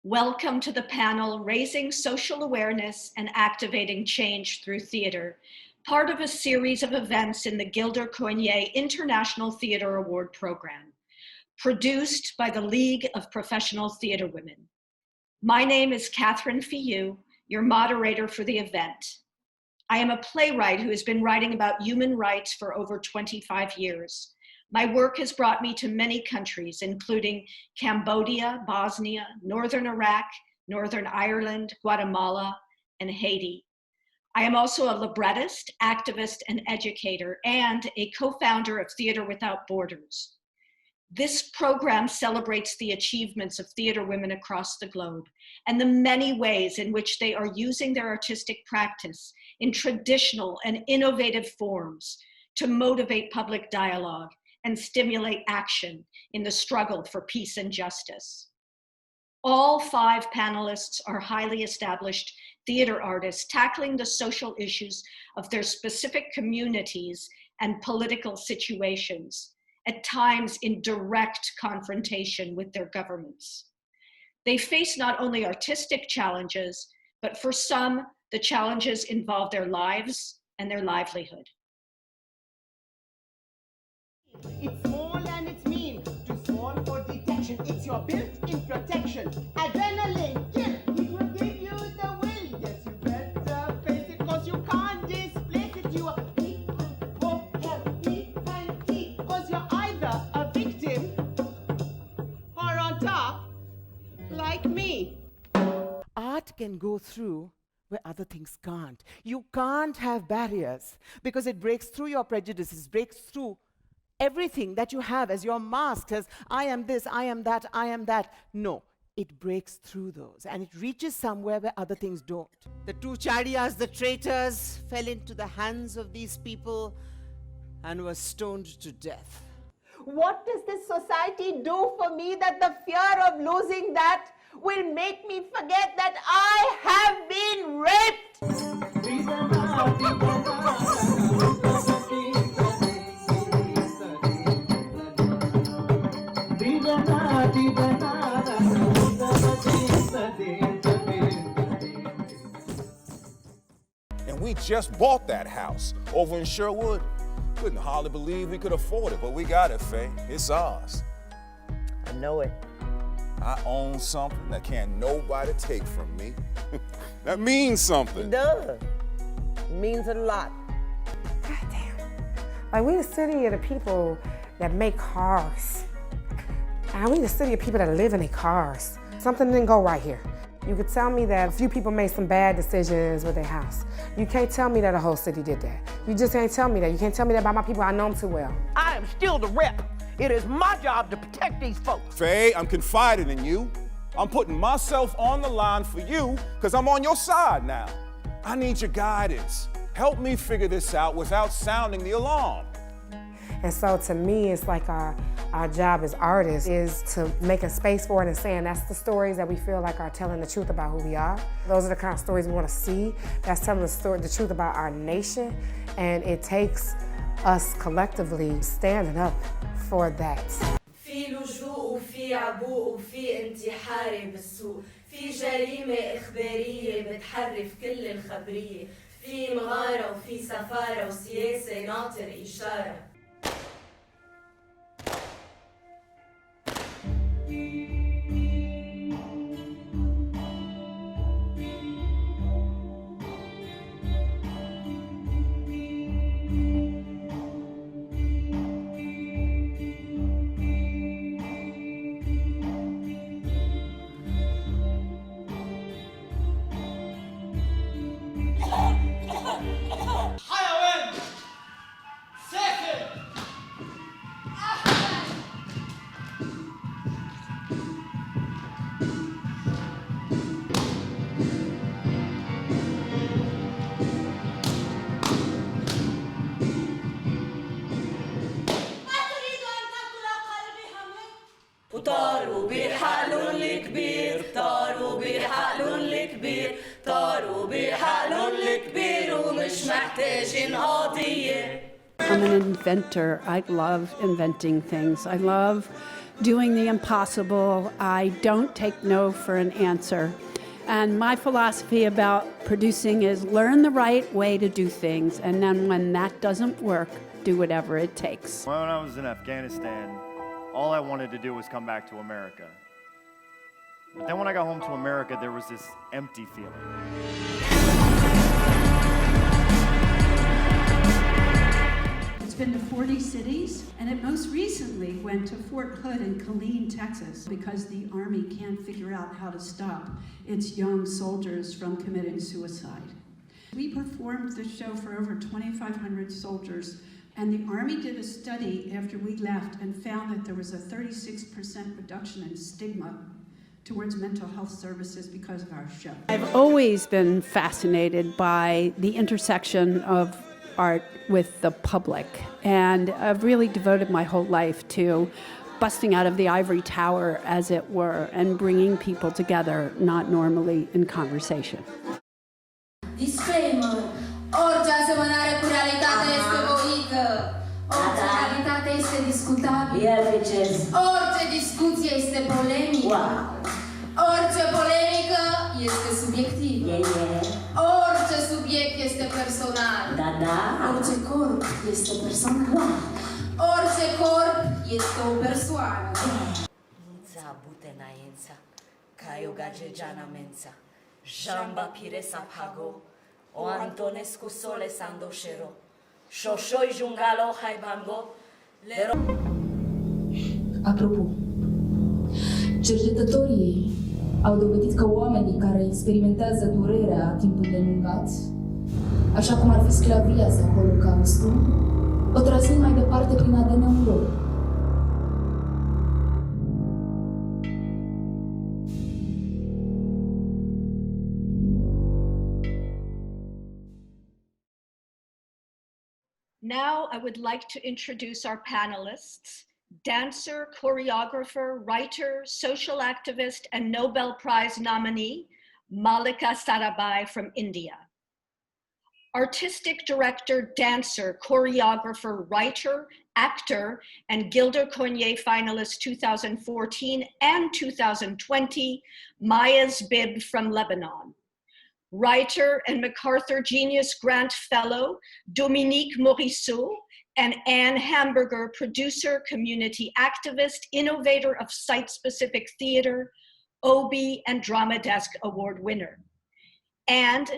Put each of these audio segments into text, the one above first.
Welcome to the panel, Raising Social Awareness and Activating Change Through Theater, part of a series of events in the Gilder Coigney International Theater Award Program, produced by the League of Professional Theater Women. My name is Katrin Filloux, your moderator for the event. I am a playwright who has been writing about human rights for over 25 years. My work has brought me to many countries, including Cambodia, Bosnia, Northern Iraq, Northern Ireland, Guatemala, and Haiti. I am also a librettist, activist, and educator, and a co-founder of Theater Without Borders. This program celebrates the achievements of theater women across the globe and the many ways in which they are using their artistic practice in traditional and innovative forms to motivate public dialogue and stimulate action in the struggle for peace and justice. All 5 panelists are highly established theater artists tackling the social issues of their specific communities and political situations, at times in direct confrontation with their governments. They face not only artistic challenges, but for some, the challenges involve their lives and their livelihood. It's small and it's mean, too small for detection. It's your built-in protection. Adrenaline, kill, it will give you the will. Yes, you better face it, cause you can't displace it. You are P-O-L-E-N-T, cause you're either a victim or on top, like me. Art can go through where other things can't. You can't have barriers because it breaks through your prejudices, breaks through everything that you have as your mask, as I am this, I am that, I am that. No, it breaks through those and it reaches somewhere where other things don't. The 2 Charyas, the traitors, fell into the hands of these people and were stoned to death. What does this society do for me that the fear of losing that will make me forget that I have been raped? And we just bought that house over in Sherwood. Couldn't hardly believe we could afford it, but we got it, Faye. It's ours. I know it. I own something that can't nobody take from me. That means something. It does. It means a lot. God damn. Like, we the city of the people that make cars. And we the city of people that live in their cars. Something didn't go right here. You could tell me that a few people made some bad decisions with their house. You can't tell me that the whole city did that. You just can't tell me that. You can't tell me that about my people. I know them too well. I am still the rep. It is my job to protect these folks. Faye, I'm confiding in you. I'm putting myself on the line for you because I'm on your side now. I need your guidance. Help me figure this out without sounding the alarm. And so to me, it's like our job as artists is to make a space for it and saying that's the stories that we feel like are telling the truth about who we are. Those are the kind of stories we want to see. That's telling the truth about our nation. And it takes us collectively standing up for that. في لجوء وفي عبوء وفي انتحار بالسوق في جريمة إخبارية بتحرف كل الخبرية في مغارة وفي سفارة وسياسة ناطر إشارة. طاروا بحقلن الكبير طاروا بحقلن الكبير ومش محتاجين قضية. I'm an inventor. I love inventing things. I love doing the impossible. I don't take no for an answer. And my philosophy about producing is learn the right way to do things, and then when that doesn't work, do whatever it takes. When I was in Afghanistan, all I wanted to do was come back to America. But then when I got home to America, there was this empty feeling. It's been to 40 cities, and it most recently went to Fort Hood in Killeen, Texas, because the Army can't figure out how to stop its young soldiers from committing suicide. We performed the show for over 2,500 soldiers, and the Army did a study after we left and found that there was a 36% reduction in stigma towards mental health services because of our show. I've always been fascinated by the intersection of art with the public, and I've really devoted my whole life to busting out of the ivory tower, as it were, and bringing people together, not normally in conversation. Disclaimer. Orice asemănare cu realitatea este voită. Orice realitate este discutabilă. Orice discuție este polemică. Orice polemică este subiectivă. Orice subiect este personal. Orice corp este personal. Orice corp este o persoană. Ința butenaința, caioga gegiana mența, jamba piresa pago, o Antonescu sole sandoșero, șoșoi jungalo haibango, lero. Apropo, cercetătorii au dovedit că oamenii care experimentează durerea timp îndelungat, așa cum ar fi sclavia sau Holocaustul, o transmit mai departe prin ADN-ul lor. Now I would like to introduce our panelists, dancer, choreographer, writer, social activist, and Nobel Prize nominee, Mallika Sarabhai from India. Artistic director, dancer, choreographer, writer, actor, and Gilder Coigney finalist 2014 and 2020, Maya Zbib from Lebanon. Writer and MacArthur Genius Grant Fellow, Dominique Morisseau, and Anne Hamburger, producer, community activist, innovator of site-specific theater, OBIE and Drama Desk Award winner. And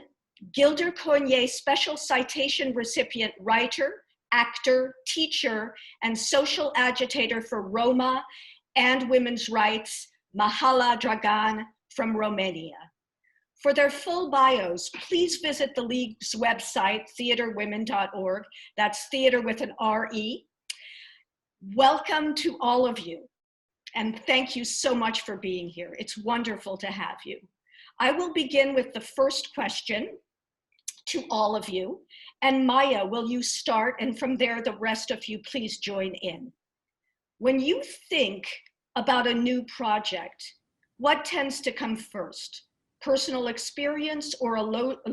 Gilder Coigney Special Citation recipient, writer, actor, teacher, and social agitator for Roma and women's rights, Mihaela Drăgan from Romania. For their full bios, please visit the League's website, theaterwomen.org. That's theater with an R-E. Welcome to all of you, and thank you so much for being here. It's wonderful to have you. I will begin with the first question to all of you, and Maya, will you start? And from there, the rest of you, please join in. When you think about a new project, what tends to come first? Personal experience or a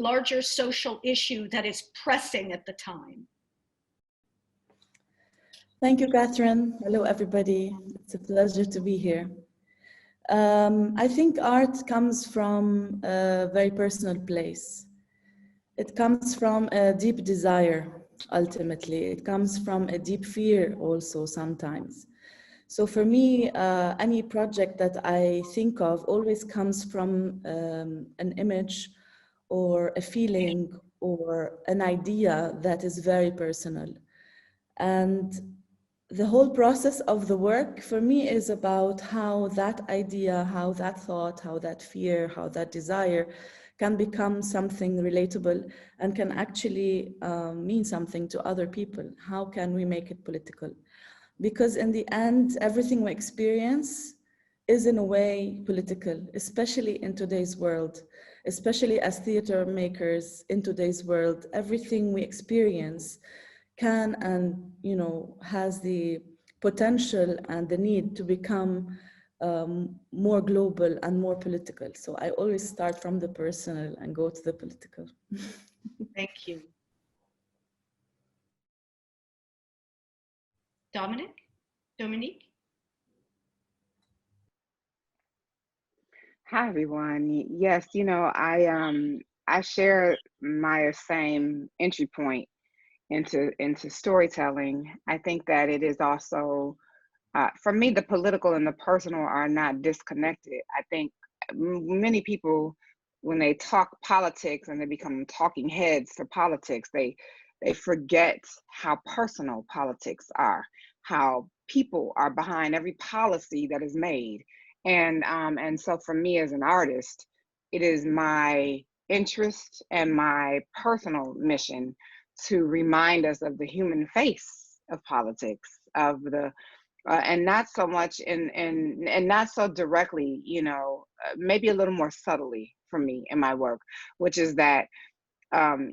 larger social issue that is pressing at the time? Thank you, Katrin. Hello, everybody. It's a pleasure to be here. I think art comes from a very personal place. It comes from a deep desire, ultimately. It comes from a deep fear also sometimes. So for me, any project that I think of always comes from an image or a feeling or an idea that is very personal. And the whole process of the work for me is about how that idea, how that thought, how that fear, how that desire can become something relatable and can actually mean something to other people. How can we make it political? Because in the end, everything we experience is in a way political, especially in today's world, especially as theater makers in today's world. Everything we experience can and has the potential and the need to become more global and more political. So I always start from the personal and go to the political. Thank you. Dominique? Hi, everyone. Yes, you know, I share Maya's same entry point into storytelling. I think that it is also, for me, the political and the personal are not disconnected. I think many people, when they talk politics and they become talking heads for politics, they forget how personal politics are, how people are behind every policy that is made. And so for me as an artist, it is my interest and my personal mission to remind us of the human face of politics, of the and not so much and not so directly, you know, maybe a little more subtly for me in my work, which is that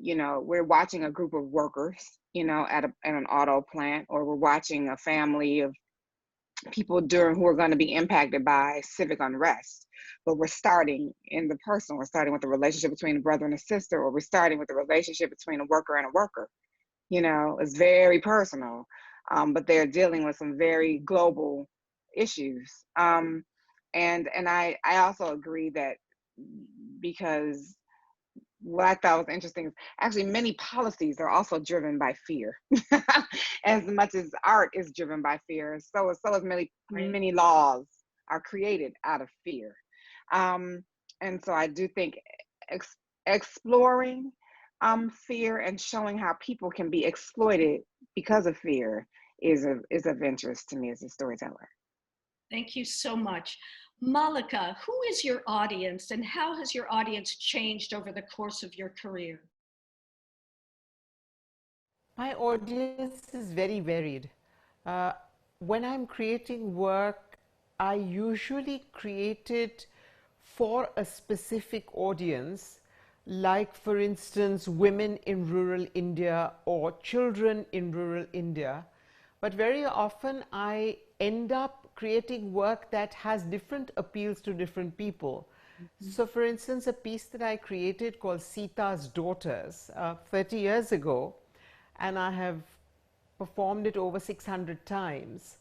you know, we're watching a group of workers, you know, at an auto plant, or we're watching a family of people who are going to be impacted by civic unrest. But we're starting in the personal. We're starting with the relationship between a brother and a sister, or we're starting with the relationship between a worker and a worker. You know, it's very personal, but they're dealing with some very global issues. And I also agree that, because what I thought was interesting is actually many policies are also driven by fear, as much as art is driven by fear. So is many laws are created out of fear. And so I do think exploring fear and showing how people can be exploited because of fear is of interest to me as a storyteller. Thank you so much. Mallika, who is your audience and how has your audience changed over the course of your career? My audience is very varied. When I'm creating work, I usually create it for a specific audience, like, for instance, women in rural India or children in rural India. But very often I end up creating work that has different appeals to different people. So for instance, a piece that I created called Sita's Daughters 30 years ago, and I have performed it over 600 times,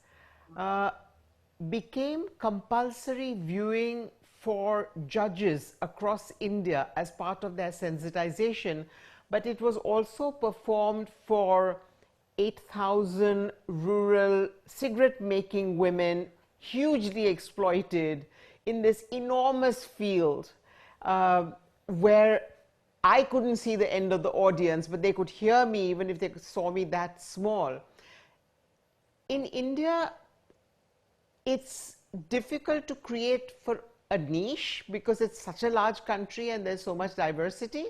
became compulsory viewing for judges across India as part of their sensitization, but it was also performed for 8,000 rural cigarette-making women, hugely exploited in this enormous field where I couldn't see the end of the audience, but they could hear me even if they saw me that small. In India, it's difficult to create for a niche because it's such a large country and there's so much diversity,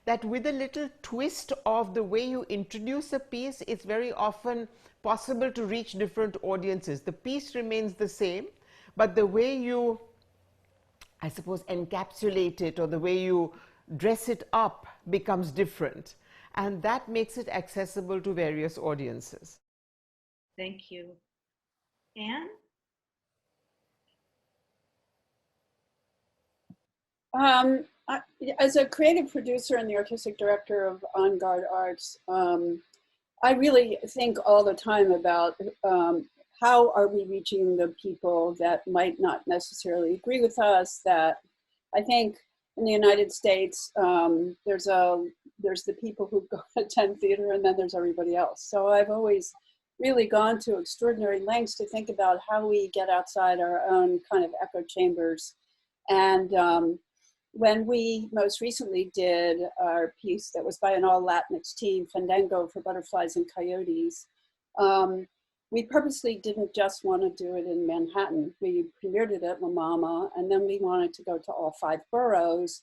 that with a little twist of the way you introduce a piece, it's very often possible to reach different audiences. The piece remains the same, but the way you, I suppose, encapsulate it or the way you dress it up becomes different. And that makes it accessible to various audiences. Thank you. Anne? As a creative producer and the artistic director of On Guard Arts, I really think all the time about how are we reaching the people that might not necessarily agree with us. That I think in the United States, there's the people who go attend theater, and then there's everybody else. So I've always really gone to extraordinary lengths to think about how we get outside our own kind of echo chambers. And when we most recently did our piece that was by an all Latinx team, Fandango for Butterflies and Coyotes, we purposely didn't just want to do it in Manhattan. We premiered it at La Mama, and then we wanted to go to all 5 boroughs,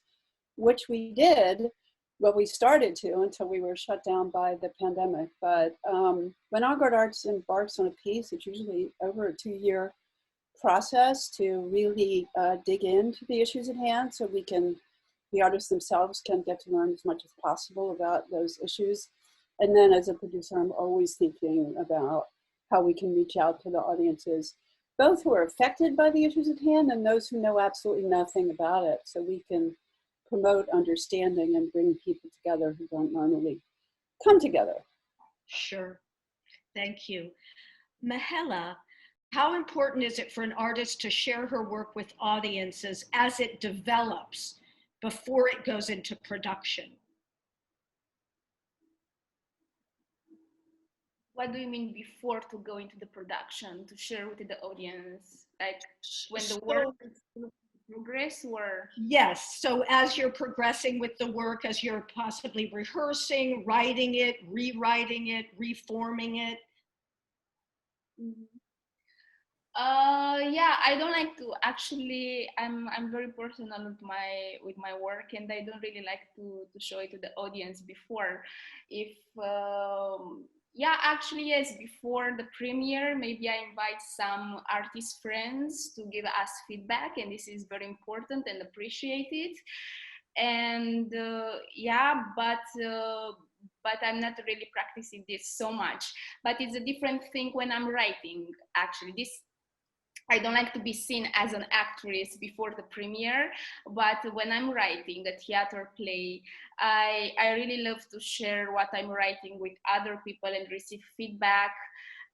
which we did. Well, we started to until we were shut down by the pandemic. But when On Guard Arts embarks on a piece, it's usually over a 2-year process to really dig into the issues at hand, so the artists themselves can get to learn as much as possible about those issues. And then as a producer, I'm always thinking about how we can reach out to the audiences. both who are affected by the issues at hand and those who know absolutely nothing about it, so we can promote understanding and bring people together who don't normally come together. Sure. Thank you. Mihaela, how important is it for an artist to share her work with audiences as it develops before it goes into production? What do you mean before to go into the production, to share with the audience? Like when the work is in progress, or? Yes, so as you're progressing with the work, as you're possibly rehearsing, writing it, rewriting it, reforming it. Yeah, I don't like to actually, I'm very personal with my work, and I don't really like to show it to the audience before. If yeah, actually, yes, before the premiere, maybe I invite some artist friends to give us feedback, and this is very important and appreciated. And yeah, but I'm not really practicing this so much. But it's a different thing when I'm writing, actually. I don't like to be seen as an actress before the premiere, but when I'm writing a theater play, I really love to share what I'm writing with other people and receive feedback.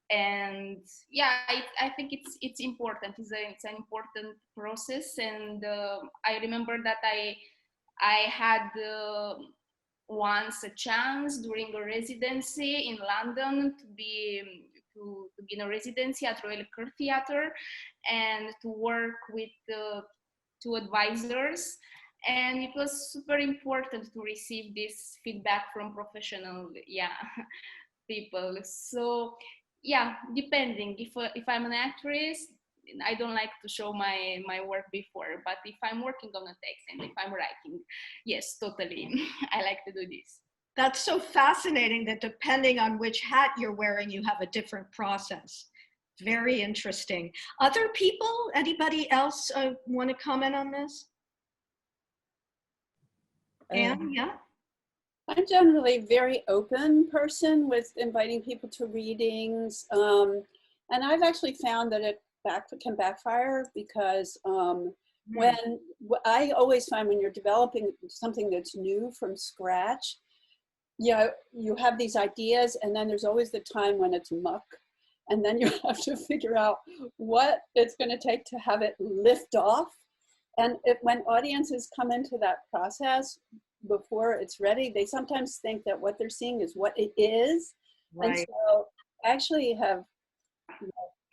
And yeah, I think it's important. It's an important process. And I remember that I had once a chance during a residency in London to be in a residency at Royal Court Theatre and to work with two advisors. And it was super important to receive this feedback from professional, people. So yeah, depending. If I'm an actress, I don't like to show my work before, but if I'm working on a text and if I'm writing, yes, totally. I like to do this. That's so fascinating that depending on which hat you're wearing, you have a different process. Very interesting. Other people, anybody else want to comment on this? Anne, yeah? I'm generally a very open person with inviting people to readings. And I've actually found that it can backfire because when I always find when you're developing something that's new from scratch, you have these ideas, and then there's always the time when it's muck, and then you have to figure out what it's going to take to have it lift off. And when audiences come into that process before it's ready, they sometimes think that what they're seeing is what it is. Right. And so I actually have,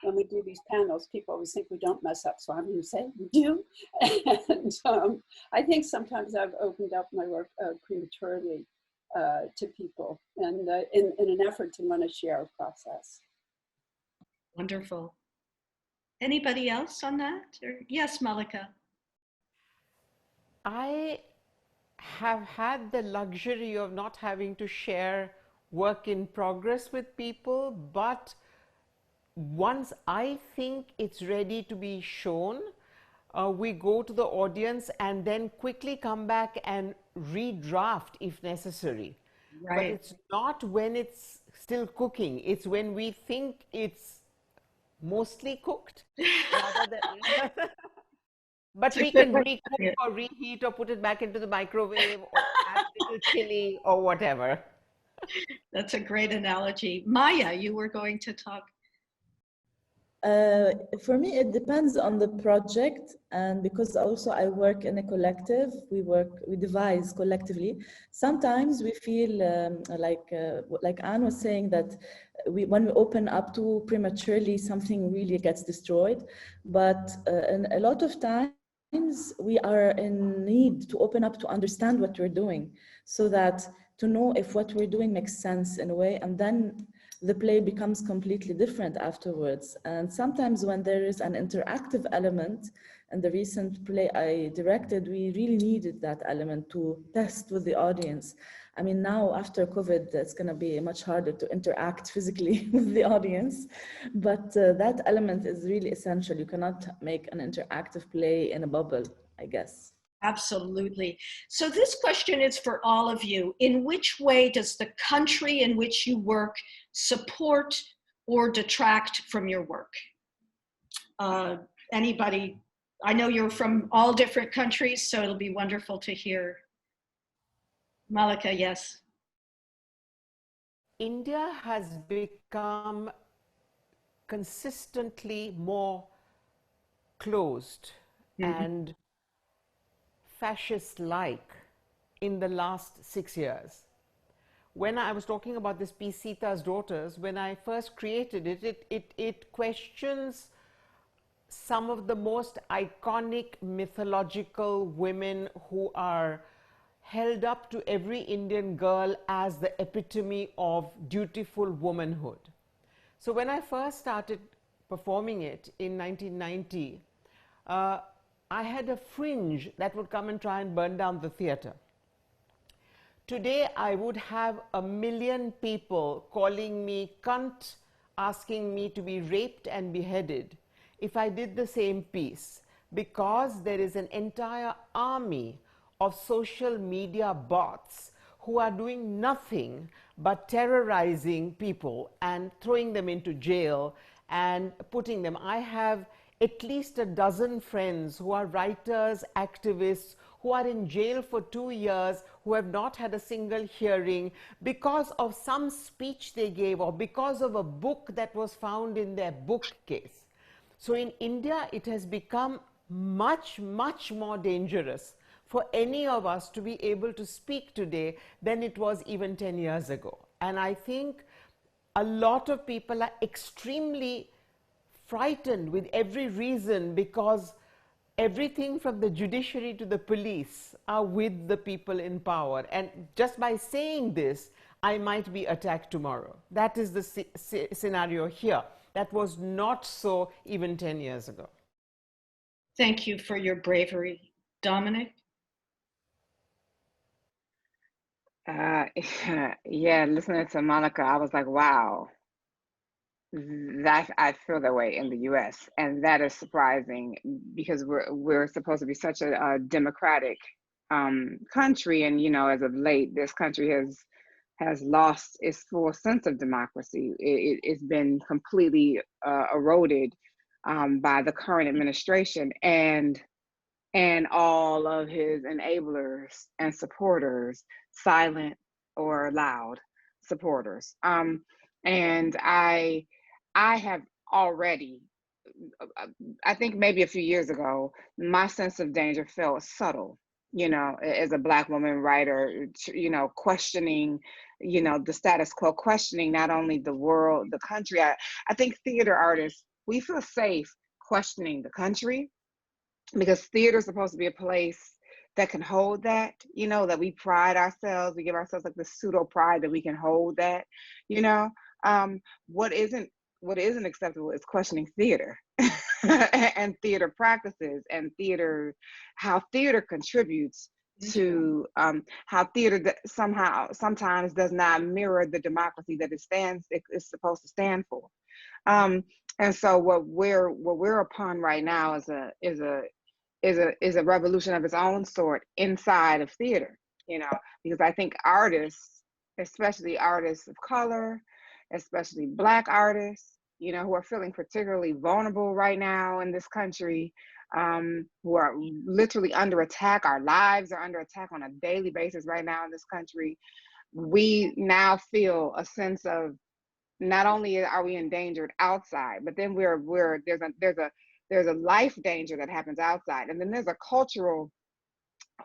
when we do these panels, people always think we don't mess up, so I'm going to say we do. And I think sometimes I've opened up my work prematurely to people, and in an effort to want to share a process. Wonderful. Anybody else on that? Or, yes, Mallika. I have had the luxury of not having to share work in progress with people, but once I think it's ready to be shown, we go to the audience and then quickly come back and redraft if necessary. Right. But it's not when it's still cooking, it's when we think it's mostly cooked. Rather than but we can recook or reheat or put it back into the microwave or add a little chili or whatever. That's a great analogy. Maya, you were going to talk. For me, it depends on the project, and because also I work in a collective, we devise collectively. Sometimes we feel like Anne was saying that when we open up too prematurely, something really gets destroyed. But a lot of times we are in need to open up to understand what we're doing, so that to know if what we're doing makes sense in a way, and then the play becomes completely different afterwards. And sometimes when there is an interactive element, and the recent play I directed, we really needed that element to test with the audience. I mean, now after COVID, it's gonna be much harder to interact physically with the audience, but that element is really essential. You cannot make an interactive play in a bubble, I guess. Absolutely. So this question is for all of you. In which way does the country in which you work support or detract from your work? Anybody, I know you're from all different countries, so it'll be wonderful to hear. Mallika, yes. India has become consistently more closed and fascist-like in the last 6 years. When I was talking about this piece, Sita's Daughters, when I first created it, it questions some of the most iconic mythological women who are held up to every Indian girl as the epitome of dutiful womanhood. So when I first started performing it in 1990, I had a fringe that would come and try and burn down the theatre. Today, I would have 1 million people calling me cunt, asking me to be raped and beheaded if I did the same piece, because there is an entire army of social media bots who are doing nothing but terrorizing people and throwing them into jail and putting them. I have at least a dozen friends who are writers, activists, who are in jail for 2 years, who have not had a single hearing because of some speech they gave or because of a book that was found in their bookcase. So in India, it has become much, much more dangerous for any of us to be able to speak today than it was even 10 years ago. And I think a lot of people are extremely frightened with every reason, because everything from the judiciary to the police are with the people in power. And just by saying this, I might be attacked tomorrow. That is the scenario here. That was not so even 10 years ago. Thank you for your bravery. Dominique? Yeah, listening to Mallika, I was like, wow, that I feel that way in the U.S. And that is surprising, because we're supposed to be such a democratic country. And, you know, as of late, this country has lost its full sense of democracy. It's been completely eroded by the current administration and all of his enablers and supporters, silent or loud supporters. And I have already, I think maybe a few years ago, my sense of danger felt subtle, you know, as a Black woman writer, you know, questioning, you know, the status quo, questioning not only the world, the country. I think theater artists, we feel safe questioning the country, because theater is supposed to be a place that can hold that, you know, that we pride ourselves, we give ourselves like this pseudo pride that we can hold that, you know. What isn't acceptable is questioning theater and theater practices and theater, how theater contributes to how theater sometimes does not mirror the democracy that it is supposed to stand for. And so what we're upon right now is a revolution of its own sort inside of theater, you know, because I think artists, especially artists of color, especially Black artists, you know, who are feeling particularly vulnerable right now in this country, who are literally under attack. Our lives are under attack on a daily basis right now in this country. We now feel a sense of, not only are we endangered outside, but then there's a life danger that happens outside, and then there's a cultural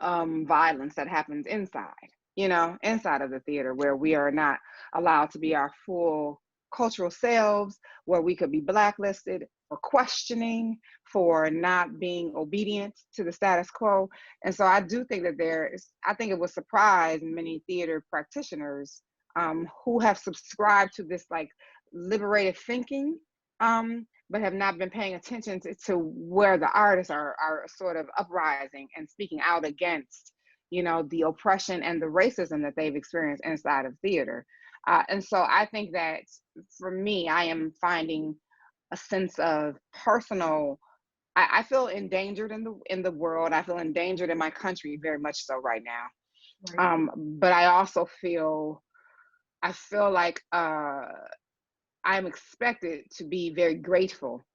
violence that happens inside, you know, inside of the theater, where we are not allowed to be our full cultural selves, where we could be blacklisted for questioning, for not being obedient to the status quo. And so I do think that I think it will surprise many theater practitioners who have subscribed to this like liberated thinking, but have not been paying attention to where the artists are sort of uprising and speaking out against, you know, the oppression and the racism that they've experienced inside of theater. And so I think that for me, I am finding a sense of personal, I feel endangered in the world. I feel endangered in my country very much so right now. Right. But I also feel like I'm expected to be very grateful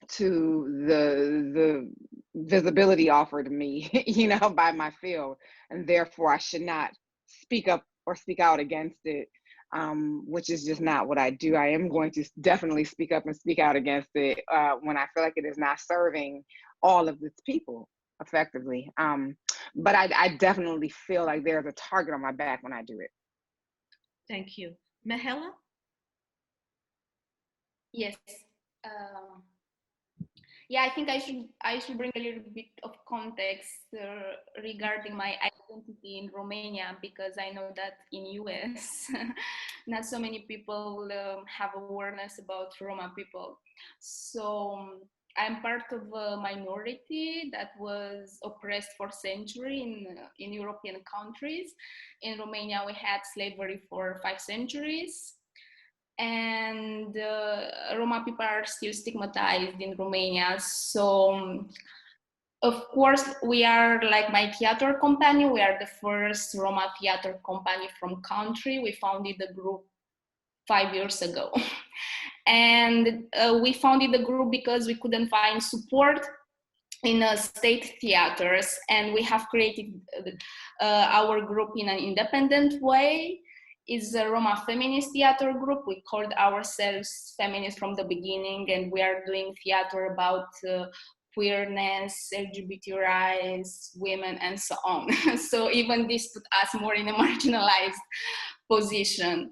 to the visibility offered to me, you know, by my field, and therefore I should not speak up or speak out against it, which is just not what I do. I am going to definitely speak up and speak out against it when I feel like it is not serving all of its people effectively. But I definitely feel like there's a target on my back when I do it. Thank you. Mihaela? Yes. Yeah, I think I should bring a little bit of context regarding my identity in Romania, because I know that in US not so many people have awareness about Roma people. So I'm part of a minority that was oppressed for centuries in European countries. In Romania, we had slavery for 5 centuries. And Roma people are still stigmatized in Romania. So, of course, we are like my theater company. We are the first Roma theater company from country. We founded the group 5 years ago. And we founded the group because we couldn't find support in state theaters. And we have created our group in an independent way. Is a Roma feminist theater group. We called ourselves feminist from the beginning, and we are doing theater about queerness, LGBT rights, women, and so on. So even this put us more in a marginalized position.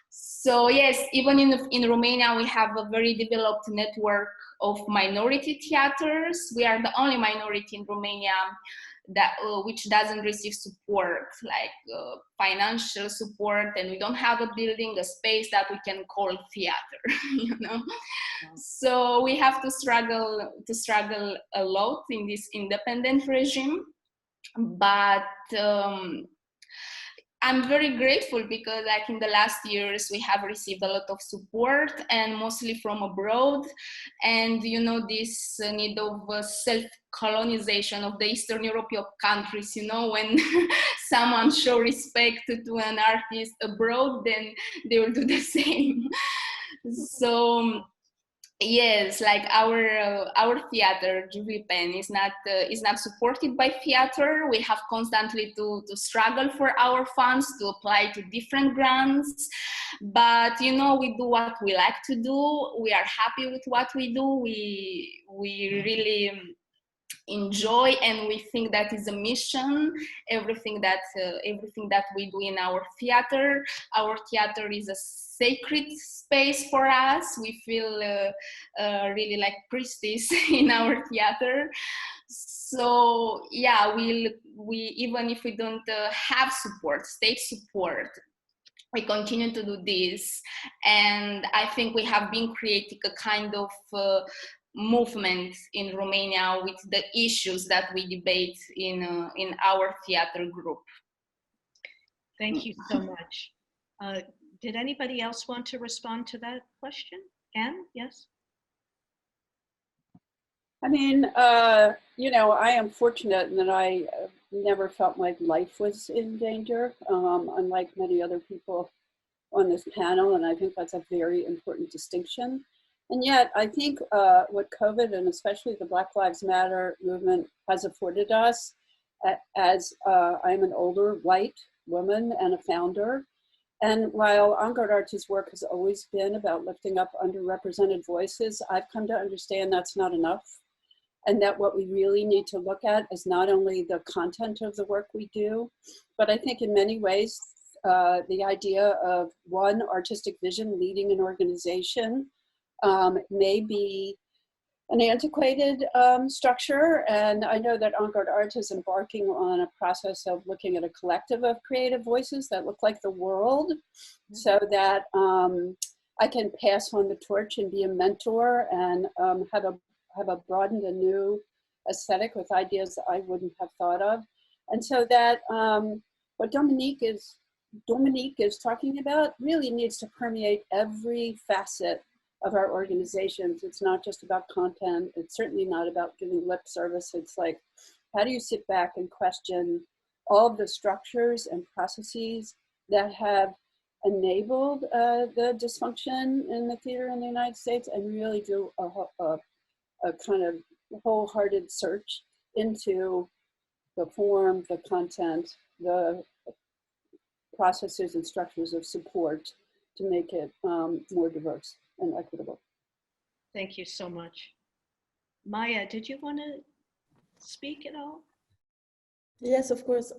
So yes, even in Romania, we have a very developed network of minority theaters. We are the only minority in Romania that which doesn't receive support, like financial support, and we don't have a building, a space that we can call theater, you know. So we have to struggle a lot in this independent regime, but I'm very grateful because like in the last years we have received a lot of support, and mostly from abroad. And you know, this need of self-colonization of the Eastern European countries, you know, when someone show respect to an artist abroad, then they will do the same. So yes, like our theater Zbib is not supported by theater. We have constantly to struggle for our funds, to apply to different grants. But you know, we do what we like to do. We are happy with what we do. We really enjoy, and we think that is a mission. Everything that we do in our theater is a sacred space for us. We feel really like priestess in our theater. So yeah, we even if we don't have support, state support, we continue to do this. And I think we have been creating a kind of movement in Romania with the issues that we debate in our theater group. Thank you so much. Did anybody else want to respond to that question? Anne, yes? I mean, you know, I am fortunate in that I never felt my life was in danger, unlike many other people on this panel, and I think that's a very important distinction. And yet, I think what COVID and especially the Black Lives Matter movement has afforded us, as I'm an older white woman and a founder, and while On-Guard Arts' work has always been about lifting up underrepresented voices, I've come to understand that's not enough, and that what we really need to look at is not only the content of the work we do, but I think in many ways, the idea of one artistic vision leading an organization may be an antiquated structure. And I know that On-Guard Arts is embarking on a process of looking at a collective of creative voices that look like the world, so that I can pass on the torch and be a mentor and have a broadened and new aesthetic with ideas that I wouldn't have thought of. And so that what Dominique is talking about really needs to permeate every facet of our organizations. It's not just about content. It's certainly not about giving lip service. It's like, how do you sit back and question all of the structures and processes that have enabled the dysfunction in the theater in the United States, and really do a kind of wholehearted search into the form, the content, the processes and structures of support to make it more diverse and equitable. Thank you so much. Maya, did you want to speak at all? Yes, of course.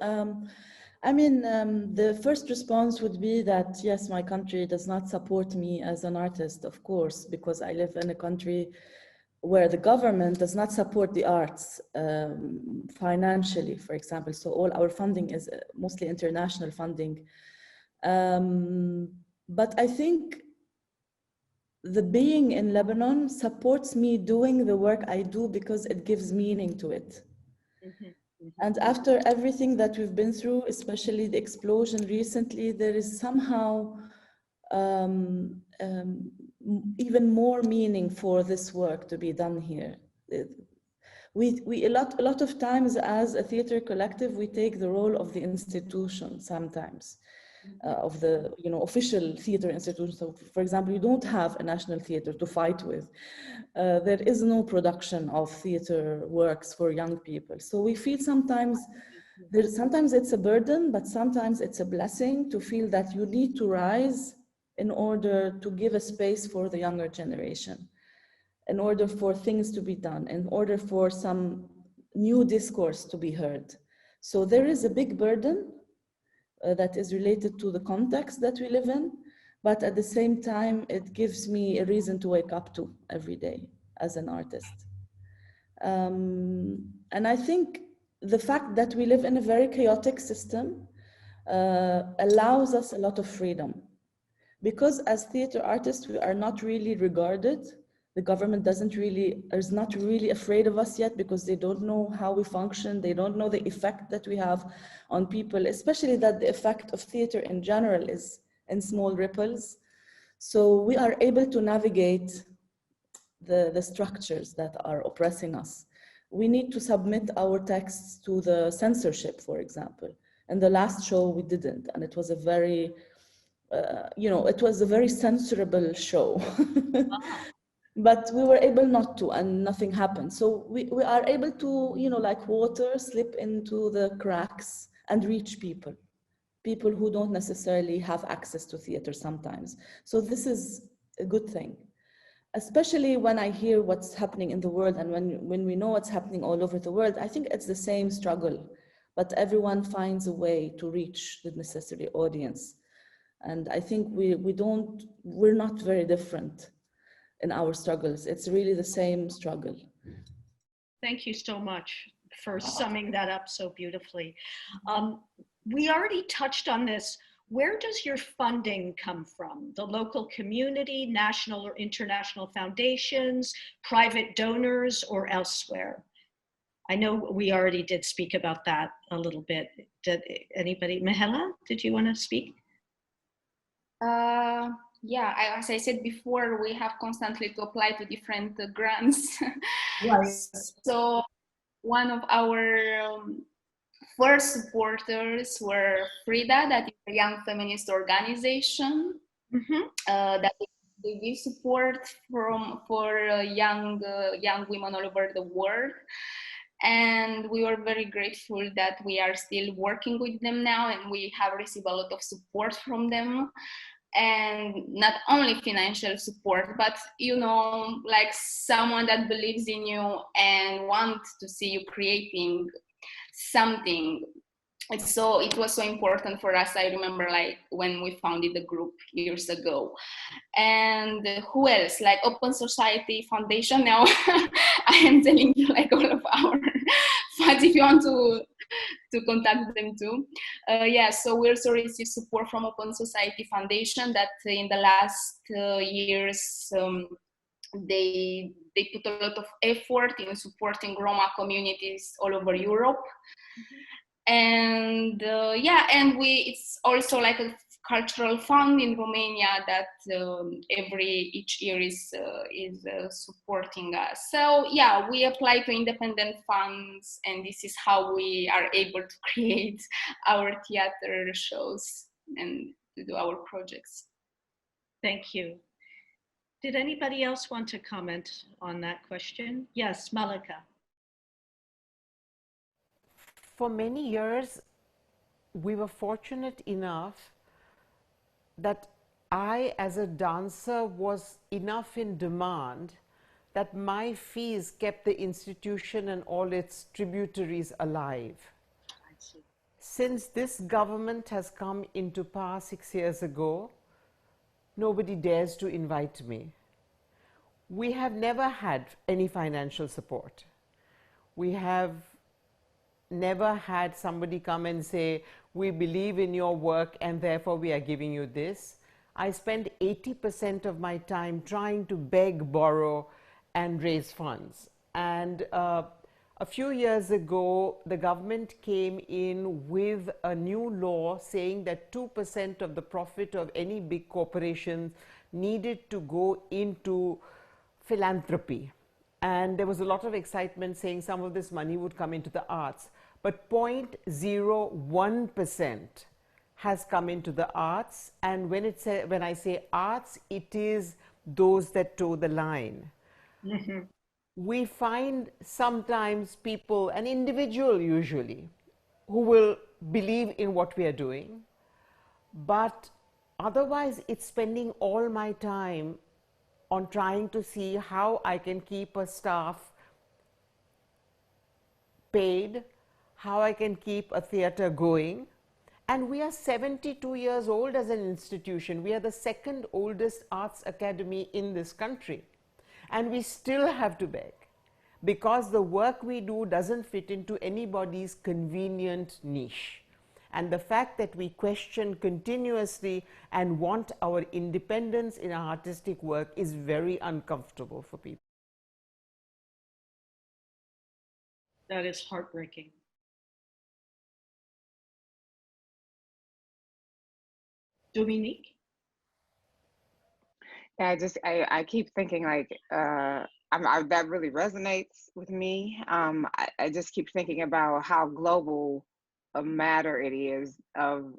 I mean, the first response would be that, yes, my country does not support me as an artist, of course, because I live in a country where the government does not support the arts financially, for example. So all our funding is mostly international funding. But I think the being in Lebanon supports me doing the work I do because it gives meaning to it. And after everything that we've been through, especially the explosion recently, there is somehow even more meaning for this work to be done here. We a lot of times as a theater collective, we take the role of the institution sometimes. Of the official theater institution. So for example, you don't have a national theater to fight with. There is no production of theater works for young people. So we feel sometimes it's a burden, but sometimes it's a blessing to feel that you need to rise in order to give a space for the younger generation, in order for things to be done, in order for some new discourse to be heard. So there is a big burden that is related to the context that we live in, but at the same time, it gives me a reason to wake up to every day as an artist. And I think the fact that we live in a very chaotic system allows us a lot of freedom. Because as theater artists, we are not really regarded. The government is not really afraid of us yet because they don't know how we function. They don't know the effect that we have on people, especially that the effect of theater in general is in small ripples. So we are able to navigate the structures that are oppressing us. We need to submit our texts to the censorship, for example. And the last show we didn't, and it was a very, it was a very censorable show. But we were able not to, and nothing happened. So we are able to, like water, slip into the cracks and reach people who don't necessarily have access to theater sometimes. So this is a good thing, especially when I hear what's happening in the world and when we know what's happening all over the world. I think it's the same struggle, but everyone finds a way to reach the necessary audience. And I think we're not very different in our struggles. It's really the same struggle. Thank you so much for summing that up so beautifully. We already touched on this. Where does your funding come from? The local community, national or international foundations, private donors, or elsewhere? I know we already did speak about that a little bit. Did anybody, Mihaela, did you want to speak? Yeah, as I said before, we have constantly to apply to different grants. Right. So one of our first supporters were Frida, that is a young feminist organization that they give support for young women all over the world. And we were very grateful that we are still working with them now, and we have received a lot of support from them. And not only financial support, but like someone that believes in you and wants to see you creating something. It was so important for us. I remember like when we founded the group years ago. And who else? Like Open Society Foundation. Now I am telling you like all of our funds if you want to contact them too. Yeah, so we also received support from Open Society Foundation that in the last years they put a lot of effort in supporting Roma communities all over Europe. And yeah, and it's also like a cultural fund in Romania that each year is supporting us. So yeah, we apply to independent funds, and this is how we are able to create our theater shows and to do our projects. Thank you. Did anybody else want to comment on that question? Yes, Mallika. For many years, we were fortunate enough that I, as a dancer, was enough in demand that my fees kept the institution and all its tributaries alive. I see. Since this government has come into power 6 years ago, nobody dares to invite me. We have never had any financial support. We have never had somebody come and say, we believe in your work and therefore we are giving you this. I spend 80% of my time trying to beg, borrow, and raise funds. And a few years ago, the government came in with a new law saying that 2% of the profit of any big corporation needed to go into philanthropy. And there was a lot of excitement saying some of this money would come into the arts. But 0.01% has come into the arts. And when I say arts, it is those that toe the line. Mm-hmm. We find sometimes people, an individual usually, who will believe in what we are doing, but otherwise it's spending all my time on trying to see how I can keep a staff paid, how I can keep a theatre going. And we are 72 years old as an institution. We are the second oldest arts academy in this country. And we still have to beg because the work we do doesn't fit into anybody's convenient niche. And the fact that we question continuously and want our independence in our artistic work is very uncomfortable for people. That is heartbreaking. Dominique? Yeah, I keep thinking like, that really resonates with me. I just keep thinking about how global a matter it is of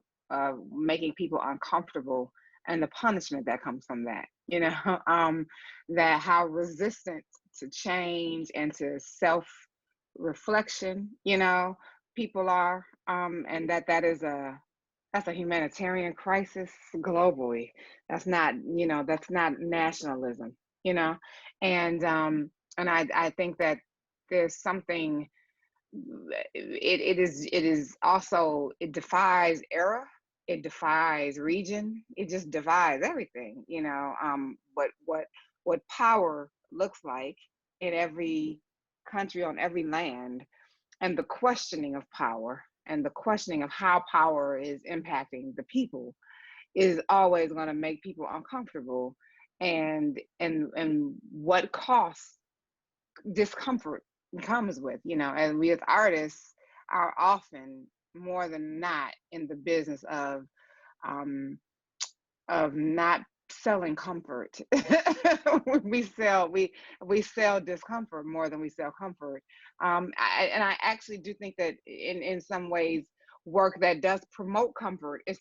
making people uncomfortable and the punishment that comes from that, you know, that how resistant to change and to self-reflection, you know, people are, and that's a humanitarian crisis globally. That's not, you know, that's not nationalism, you know, and I think that there's something. It is also, it defies era, it defies region, it just defies everything, you know. What power looks like in every country on every land, and the questioning of power and the questioning of how power is impacting the people is always going to make people uncomfortable, and what costs discomfort comes with, you know. And we as artists are often more than not in the business of not selling comfort. we sell discomfort more than we sell comfort. I actually do think that in some ways, work that does promote comfort is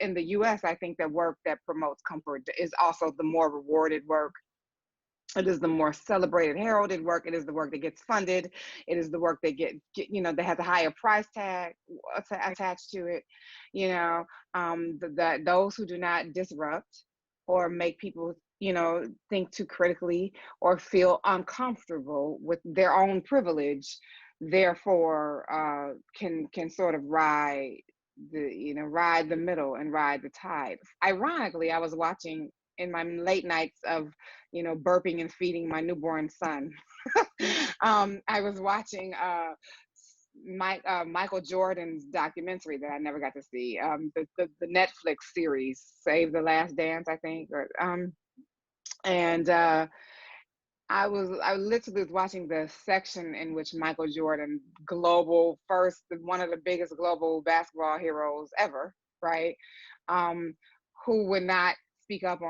in the US. I think that work that promotes comfort is also the more rewarded work. It is the more celebrated, heralded work. It is the work that gets funded. It is the work that get you know, that has a higher price tag attached to it. You know, those who do not disrupt or make people, you know, think too critically or feel uncomfortable with their own privilege, therefore can sort of ride the middle and ride the tide. Ironically, I was watching in my late nights of, you know, burping and feeding my newborn son. I was watching Michael Jordan's documentary that I never got to see, the Netflix series Save the Last Dance, I think, and I literally was watching the section in which Michael Jordan, one of the biggest global basketball heroes ever, right, who would not speak up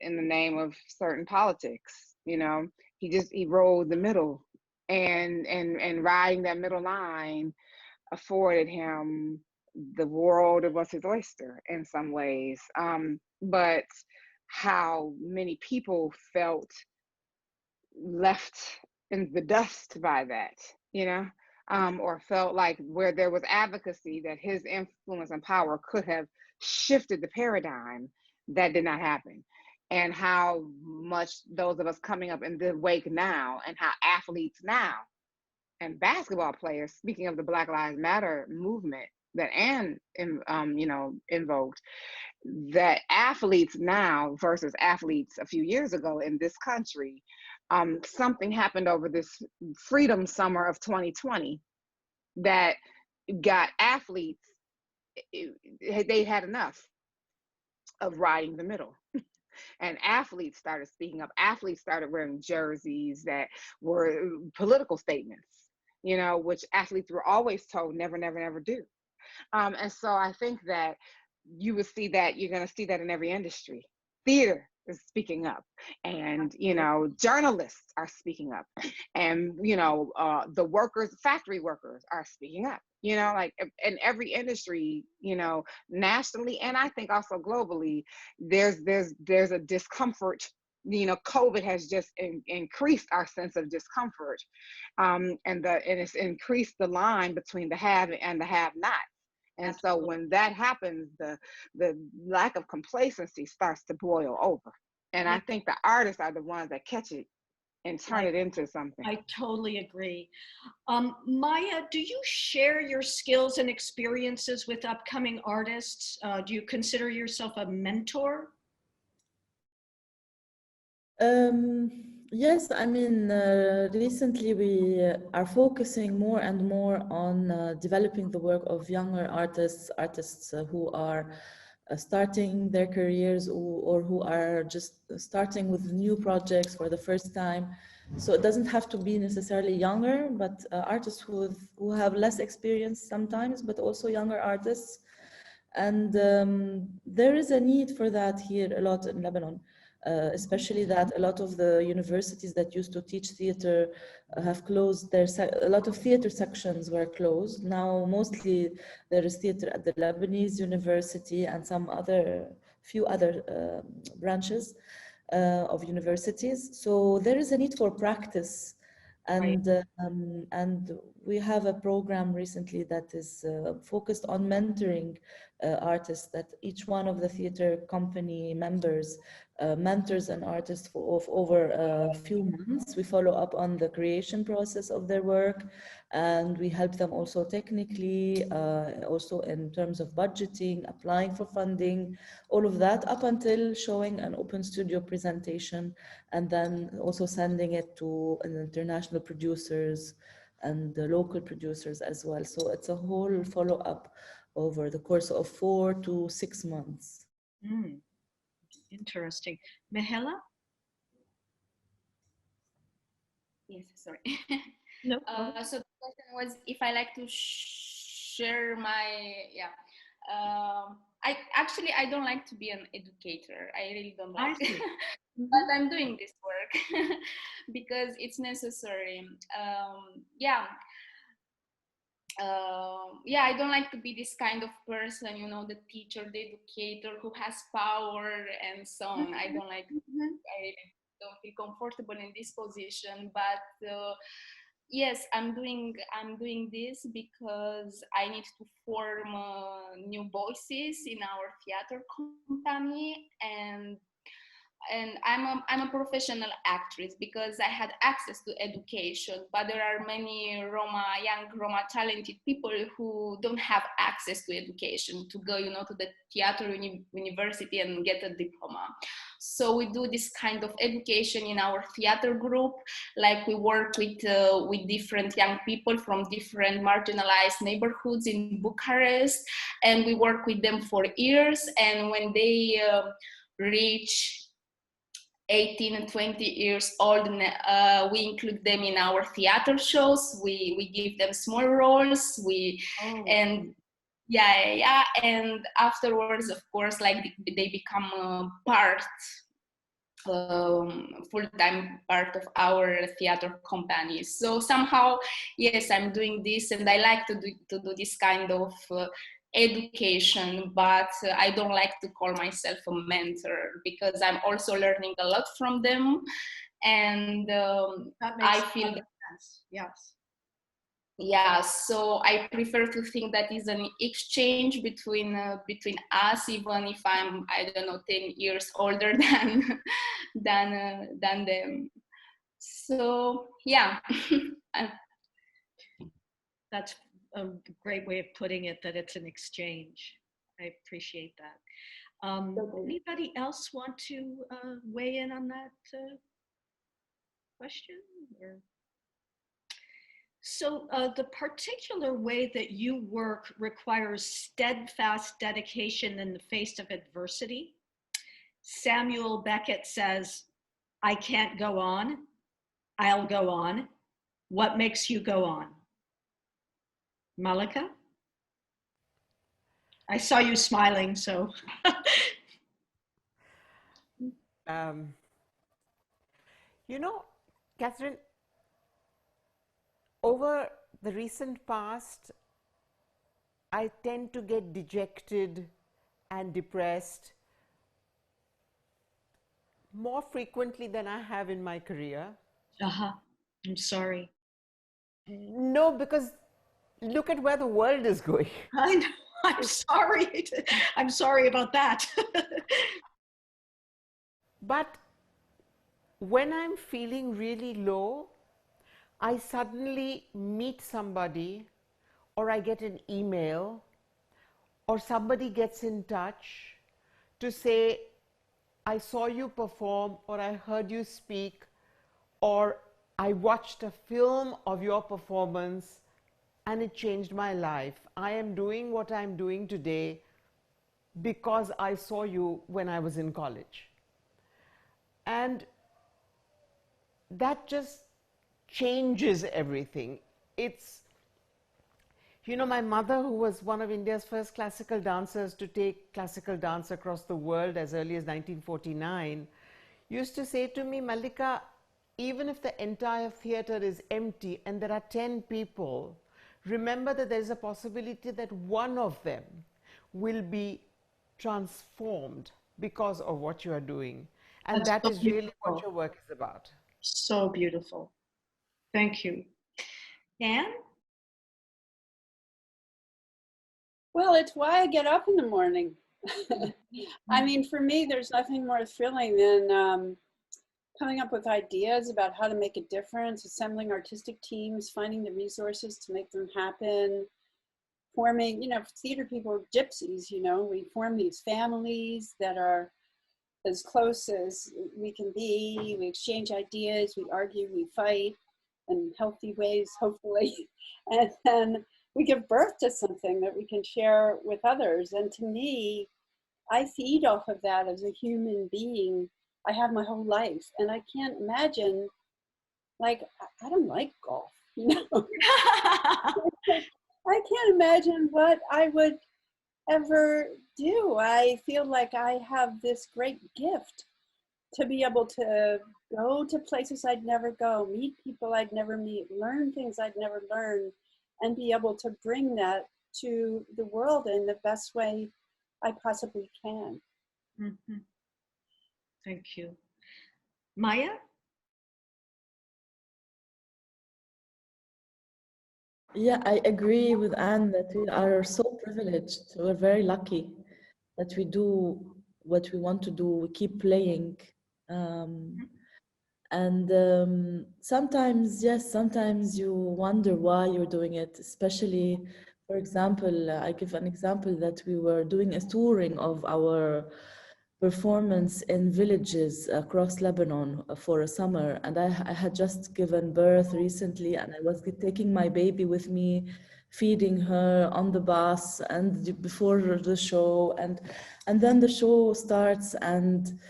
in the name of certain politics, you know. He rode the middle, and riding that middle line afforded him the world. It was his oyster in some ways, but how many people felt left in the dust by that, or felt like where there was advocacy that his influence and power could have shifted the paradigm, that did not happen. And how much those of us coming up in the wake now, and how athletes now and basketball players, speaking of the Black Lives Matter movement that Anne invoked, that athletes now versus athletes a few years ago in this country, something happened over this freedom summer of 2020 that got athletes, they had enough of riding the middle. And athletes started speaking up. Athletes started wearing jerseys that were political statements, which athletes were always told never, never, never do. And so I think that you would see that, you're going to see that in every industry. Theater is speaking up, and journalists are speaking up, and the workers, factory workers are speaking up, like in every industry, nationally, and I think also globally, there's a discomfort. COVID has just increased our sense of discomfort, and it's increased the line between the have and the have-not. And so when that happens, the lack of complacency starts to boil over. And I think the artists are the ones that catch it and turn it into something. I totally agree. Maya, do you share your skills and experiences with upcoming artists? Do you consider yourself a mentor? Yes, I mean, recently we are focusing more and more on developing the work of younger artists who are starting their careers or who are just starting with new projects for the first time. So it doesn't have to be necessarily younger, but artists who have less experience sometimes, but also younger artists. And there is a need for that here a lot in Lebanon. Especially that a lot of the universities that used to teach theater have closed a lot of theater sections were closed. Now mostly there is theater at the Lebanese University and few other branches of universities. So there is a need for practice. And we have a program recently that is focused on mentoring artists, that each one of the theater company members mentors an artist for over a few months. We follow up on the creation process of their work, and we help them also technically, also in terms of budgeting, applying for funding, all of that, up until showing an open studio presentation, and then also sending it to international producers and the local producers as well. So it's a whole follow-up over the course of 4 to 6 months. Interesting. Mihaela? Yes, sorry. No. So the question was if I like to share my, I don't like to be an educator. I really don't like it. But I'm doing this work because it's necessary. I don't like to be this kind of person, the teacher, the educator who has power and so on. I don't like, I really don't feel comfortable in this position, but yes, I'm doing this because I need to form new voices in our theater company, and I'm a professional actress because I had access to education, but there are many young Roma talented people who don't have access to education to go, to the theater university and get a diploma. So we do this kind of education in our theater group. Like we work with different young people from different marginalized neighborhoods in Bucharest, and we work with them for years. And when they reach 18 and 20 years old, we include them in our theater shows. We give them small roles. And afterwards, of course, like they become full-time part of our theater company. So somehow, yes, I'm doing this, and I like to do this kind of education, but I don't like to call myself a mentor because I'm also learning a lot from them. And I feel sense. Yes. Yeah, so I prefer to think that is an exchange between us, even if I'm, I don't know, 10 years older than them. So yeah. That's a great way of putting it, that it's an exchange. I appreciate that. Anybody else want to weigh in on that question? Or? So the particular way that you work requires steadfast dedication in the face of adversity. Samuel Beckett says, "I can't go on, I'll go on. What makes you go on?" Mallika? I saw you smiling, so. You know, Katrin, over the recent past, I tend to get dejected and depressed more frequently than I have in my career. I'm sorry. No, because look at where the world is going. I know. I'm sorry. I'm sorry about that. But when I'm feeling really low, I suddenly meet somebody, or I get an email, or somebody gets in touch to say, "I saw you perform," or "I heard you speak," or "I watched a film of your performance and it changed my life. I am doing what I'm doing today because I saw you when I was in college." And that just changes everything. It's, you know, my mother, who was one of India's first classical dancers to take classical dance across the world as early as 1949, used to say to me, "Mallika, even if the entire theater is empty and there are 10 people, remember that there is a possibility that one of them will be transformed because of what you are doing." And That's that so is really beautiful. what your work is about. So beautiful. Thank you. Anne? Well, it's why I get up in the morning. I mean, for me, there's nothing more thrilling than coming up with ideas about how to make a difference, assembling artistic teams, finding the resources to make them happen, forming, you know, theater people are gypsies, you know, we form these families that are as close as we can be. We exchange ideas, we argue, we fight in healthy ways, hopefully. And then we give birth to something that we can share with others. And to me, I feed off of that as a human being. I have my whole life, and I can't imagine, like, I don't like golf, you know? I can't imagine what I would ever do. I feel like I have this great gift to be able to go to places I'd never go, meet people I'd never meet, learn things I'd never learn, and be able to bring that to the world in the best way I possibly can. Mm-hmm. Thank you. Maya? Yeah, I agree with Anne that we are so privileged. We're very lucky that we do what we want to do. We keep playing. Sometimes, yes, sometimes you wonder why you're doing it. Especially, for example, I give an example that we were doing a touring of our performance in villages across Lebanon for a summer, and I had just given birth recently, and I was taking my baby with me, feeding her on the bus and before the show, and then the show starts and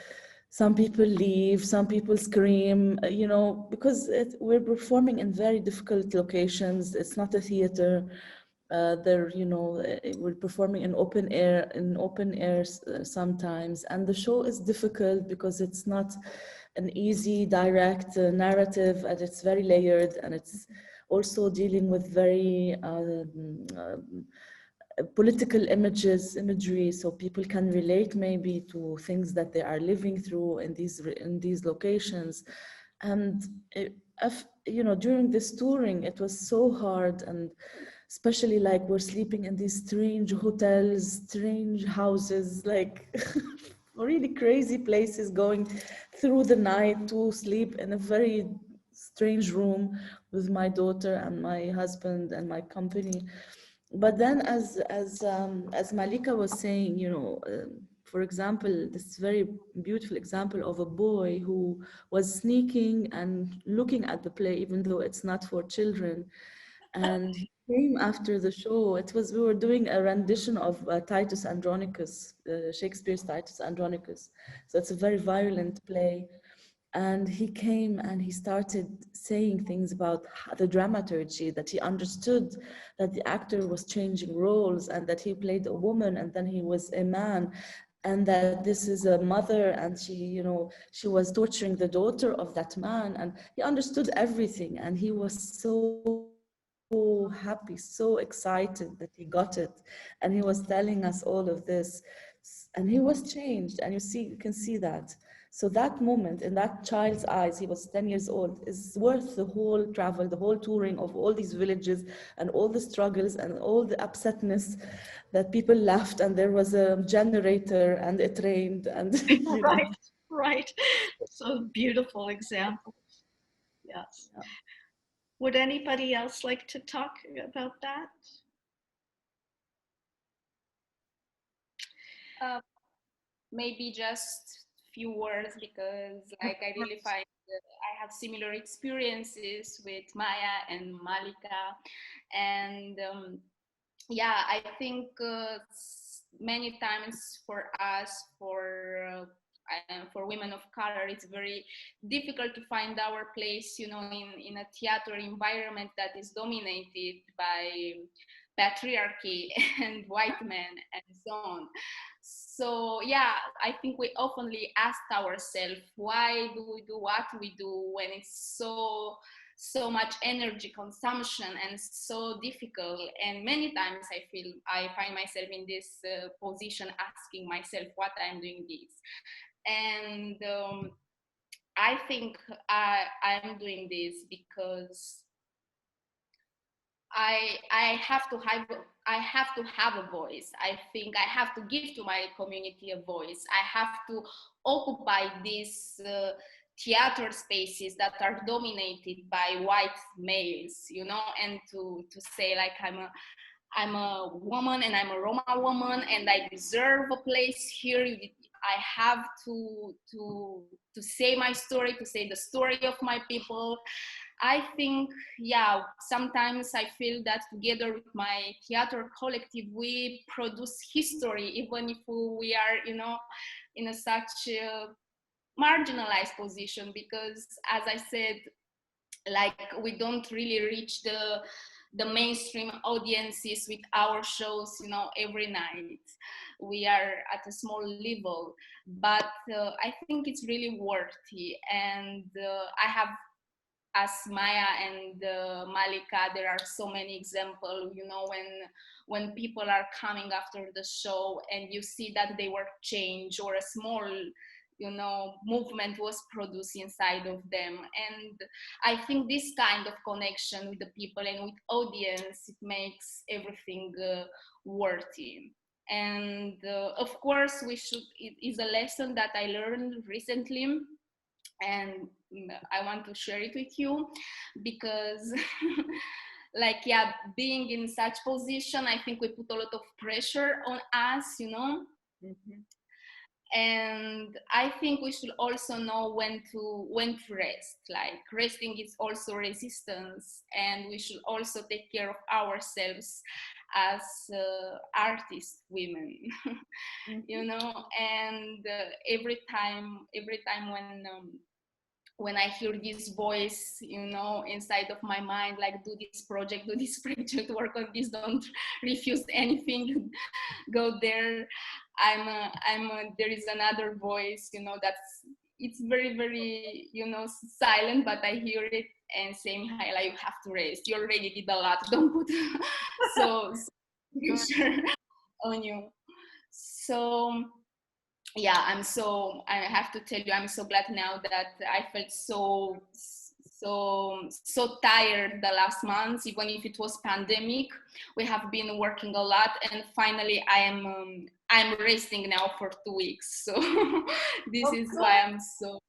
some people leave, some people scream, you know, because we're performing in very difficult locations. It's not a theater. You know, we're performing in open air, sometimes, and the show is difficult because it's not an easy, direct narrative, and it's very layered, and it's also dealing with very political imagery, so people can relate maybe to things that they are living through in these locations. And you know, during this touring, it was so hard, and especially like we're sleeping in these strange hotels, strange houses, like really crazy places, going through the night to sleep in a very strange room with my daughter and my husband and my company. But then, as Mallika was saying, you know, for example, this very beautiful example of a boy who was sneaking and looking at the play, even though it's not for children. And he came after the show. We were doing a rendition of Titus Andronicus, Shakespeare's Titus Andronicus. So it's a very violent play. And he came and he started saying things about the dramaturgy, that he understood that the actor was changing roles and that he played a woman and then he was a man, and that this is a mother and she, you know, she was torturing the daughter of that man. And he understood everything, and he was so happy, so excited that he got it. And he was telling us all of this, and he was changed, and you can see that. So that moment in that child's eyes, he was 10 years old, is worth the whole travel, the whole touring of all these villages and all the struggles and all the upsetness that people left, and there was a generator and it rained and you know. Right. So beautiful example. Yes. Yeah. Would anybody else like to talk about that? Maybe just few words, because like I really find that I have similar experiences with Maya and Mallika, and yeah, I think many times for us, for women of color, it's very difficult to find our place, you know, in a theater environment that is dominated by patriarchy and white men and so on. So yeah, I think we oftenly ask ourselves, why do we do what we do when it's so much energy consumption and so difficult? And many times I find myself in this position, asking myself what I'm doing this. And I think I'm doing this because I have to have a voice. I think I have to give to my community a voice. I have to occupy these theater spaces that are dominated by white males, you know, and to say like I'm a woman and I'm a Roma woman and I deserve a place here. I have to say my story, to say the story of my people. I think, yeah, sometimes I feel that together with my theater collective, we produce history, even if we are, you know, in such a marginalized position, because as I said, like we don't really reach the mainstream audiences with our shows, you know, every night. We are at a small level, but I think it's really worthy. And I have, as Maya and Mallika, there are so many examples, you know, when people are coming after the show and you see that they were changed, or a small, you know, movement was produced inside of them. And I think this kind of connection with the people and with audience, it makes everything worthy. And of course, it is a lesson that I learned recently, and I want to share it with you, because like, yeah, being in such position, I think we put a lot of pressure on us, you know. Mm-hmm. And I think we should also know when to rest. Like, resting is also resistance, and we should also take care of ourselves as artist women. Mm-hmm. You know. And every time when I hear this voice, you know, inside of my mind, like, do this project, work on this, don't refuse anything, go there. There is another voice, you know, it's very, very, you know, silent, but I hear it and saying, Mihaela, you have to rest. You already did a lot. Don't put so pressure on you. So yeah, I have to tell you, I'm so glad now that I felt so tired the last months, even if it was pandemic. We have been working a lot, and finally I'm resting now for 2 weeks. So this is why I'm so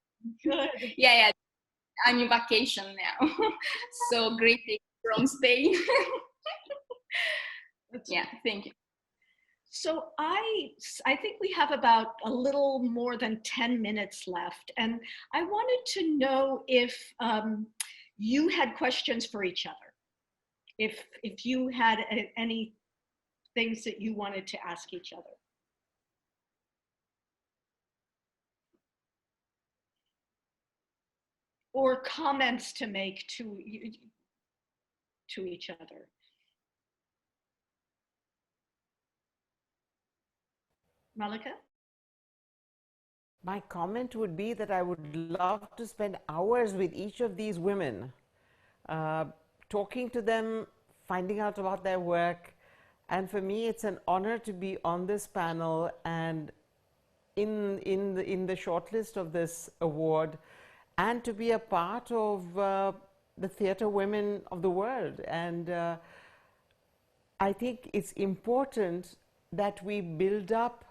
good. Yeah, I'm in vacation now. So greetings from Spain. Yeah, thank you. So I think we have about a little more than 10 minutes left, and I wanted to know if you had questions for each other, if you had any things that you wanted to ask each other. Or comments to make to each other. Mallika? My comment would be that I would love to spend hours with each of these women, talking to them, finding out about their work. And for me, it's an honor to be on this panel and in the shortlist of this award, and to be a part of the theatre women of the world. And I think it's important that we build up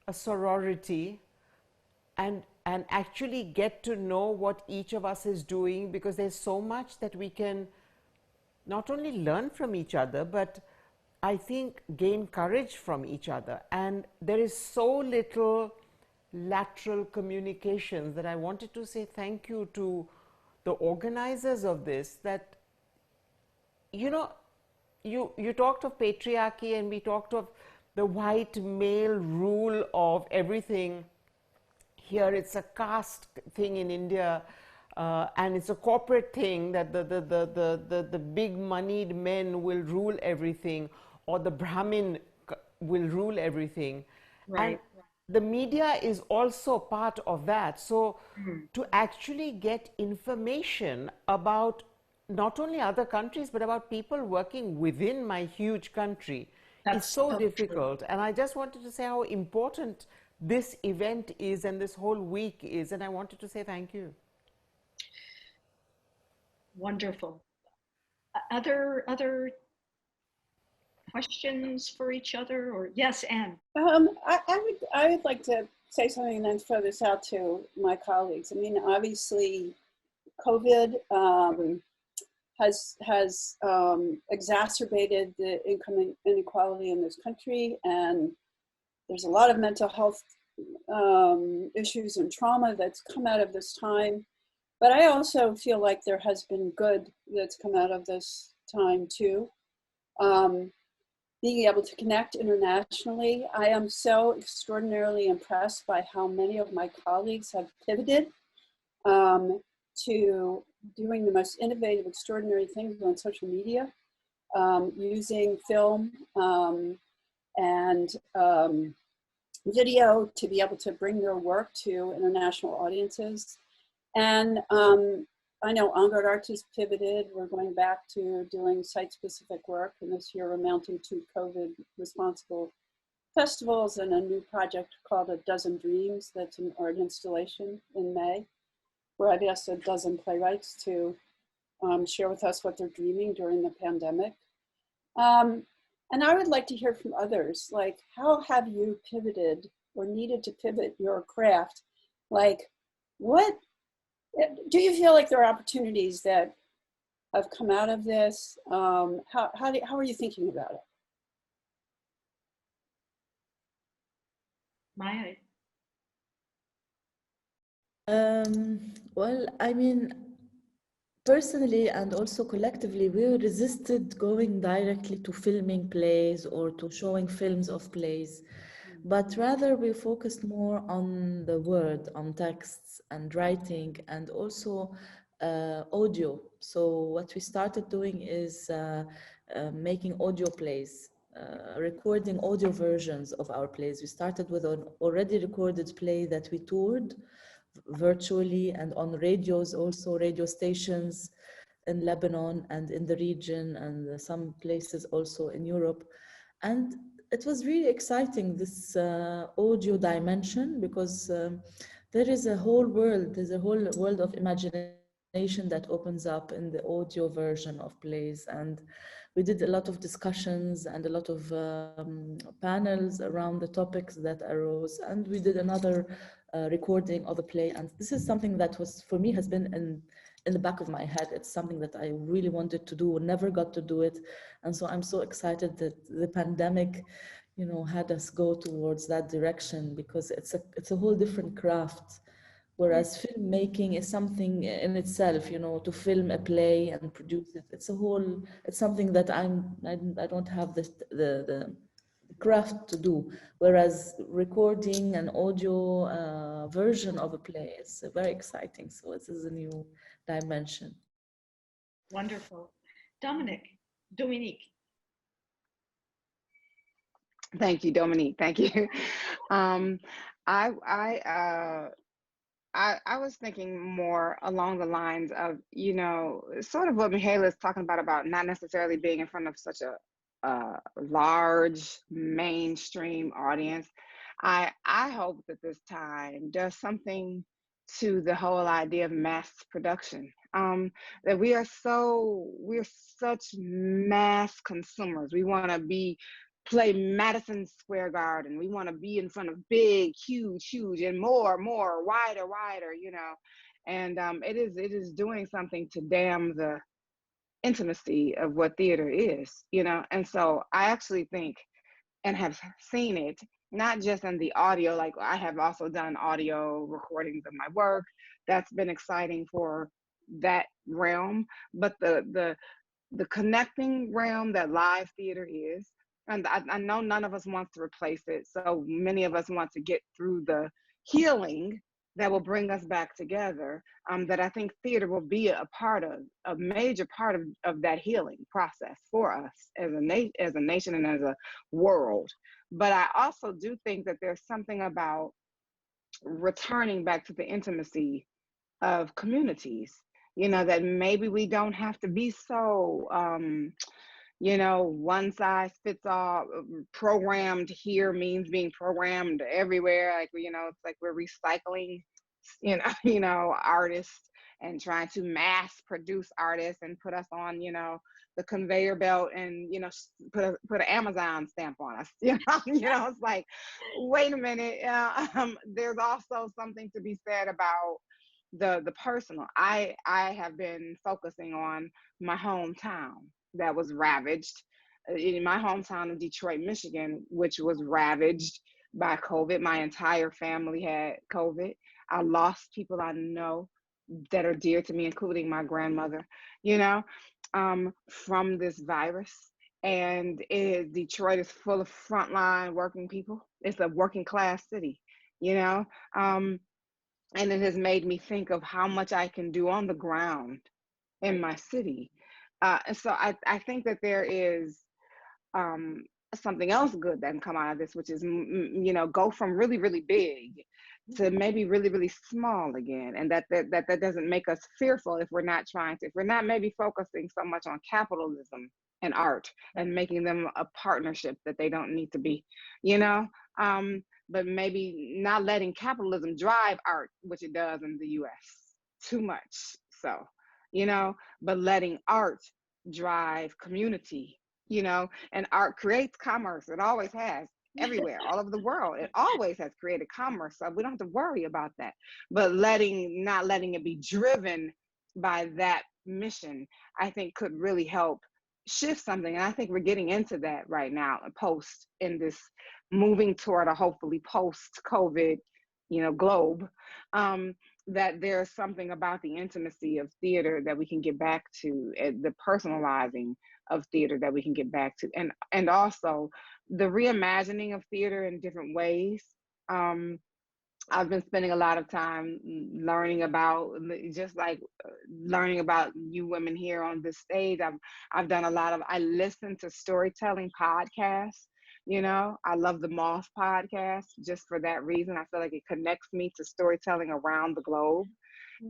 a sorority and actually get to know what each of us is doing, because there's so much that we can not only learn from each other, but I think gain courage from each other. And there is so little lateral communications that I wanted to say thank you to the organizers of this, that, you know, you talked of patriarchy, and we talked of the white male rule of everything. Here it's a caste thing in India, and it's a corporate thing that the big moneyed men will rule everything, or the Brahmin will rule everything. Right. And the media is also part of that. So to actually get information about not only other countries, but about people working within my huge country is so difficult. And I just wanted to say how important this event is and this whole week is, and I wanted to say thank you. Wonderful. Other questions for each other? Or yes, Anne. I would like to say something and then throw this out to my colleagues. I mean, obviously, COVID has exacerbated the income inequality in this country, and there's a lot of mental health issues and trauma that's come out of this time. But I also feel like there has been good that's come out of this time too. Being able to connect internationally. I am so extraordinarily impressed by how many of my colleagues have pivoted to doing the most innovative, extraordinary things on social media, using film and video to be able to bring their work to international audiences. And I know Angard Arts has pivoted. We're going back to doing site-specific work, and this year we're mounting 2 COVID-responsible festivals and a new project called A Dozen Dreams that's an art installation in May, where I've asked a dozen playwrights to share with us what they're dreaming during the pandemic. And I would like to hear from others, like, how have you pivoted or needed to pivot your craft? Like, what do you feel like there are opportunities that have come out of this? How are you thinking about it? Maya. Well, I mean, personally and also collectively, we resisted going directly to filming plays or to showing films of plays, but rather we focused more on the word, on texts and writing, and also audio. So what we started doing is making audio plays, recording audio versions of our plays. We started with an already recorded play that we toured virtually and on radios, also radio stations in Lebanon and in the region and some places also in Europe. And it was really exciting, this audio dimension, because there is a whole world, there's a whole world of imagination that opens up in the audio version of plays. And we did a lot of discussions and a lot of panels around the topics that arose. And we did another recording of a play. And this is something that was, for me, has been in the back of my head. It's something that I really wanted to do, never got to do it. And so I'm so excited that the pandemic, you know, had us go towards that direction, because it's a whole different craft. Whereas filmmaking is something in itself, you know, to film a play and produce it. It's something that I don't have the craft to do. Whereas recording an audio version of a play is very exciting. So this is a new dimension. Wonderful. Dominique. Thank you, Dominique. Thank you. I was thinking more along the lines of, you know, sort of what Mihaela is talking about not necessarily being in front of such a large mainstream audience. I hope that this time does something to the whole idea of mass production. That we're such mass consumers. We want to play Madison Square Garden. We want to be in front of big, huge, and more, wider, you know. And it is doing something to damn the intimacy of what theater is, you know. And so I actually think, and have seen it, not just in the audio, like I have also done audio recordings of my work. That's been exciting for that realm, but the connecting realm that live theater is, and I know none of us wants to replace it. So many of us want to get through the healing that will bring us back together, that I think theater will be a major part of that healing process for us as a nation and as a world. But I also do think that there's something about returning back to the intimacy of communities, you know, that maybe we don't have to be so, you know, one size fits all. Programmed here means being programmed everywhere. Like, you know, it's like we're recycling, you know, artists and trying to mass produce artists and put us on, you know, the conveyor belt and, you know, put an Amazon stamp on us. You know, it's like, wait a minute. There's also something to be said about the personal. I have been focusing on my hometown that was ravaged, in my hometown of Detroit, Michigan, which was ravaged by COVID. My entire family had COVID. I lost people I know that are dear to me, including my grandmother, you know, from this virus. And Detroit is full of frontline working people. It's a working class city, you know, and it has made me think of how much I can do on the ground in my city. And so I think that there is something else good that can come out of this, which is, you know, go from really, really big to maybe really, really small again. And that doesn't make us fearful if we're not maybe focusing so much on capitalism and art and making them a partnership that they don't need to be, you know, but maybe not letting capitalism drive art, which it does in the US too much. So, you know, but letting art drive community, you know, and art creates commerce. It always has, everywhere, all over the world. It always has created commerce. So we don't have to worry about that. But not letting it be driven by that mission, I think could really help shift something. And I think we're getting into that right now, in this moving toward a hopefully post-COVID, you know, globe, that there's something about the intimacy of theater that we can get back to, the personalizing of theater that we can get back to, and also the reimagining of theater in different ways. I've been spending a lot of time learning about, just like learning about you women here on this stage. I listen to storytelling podcasts. You know, I love the Moth podcast just for that reason. I feel like it connects me to storytelling around the globe.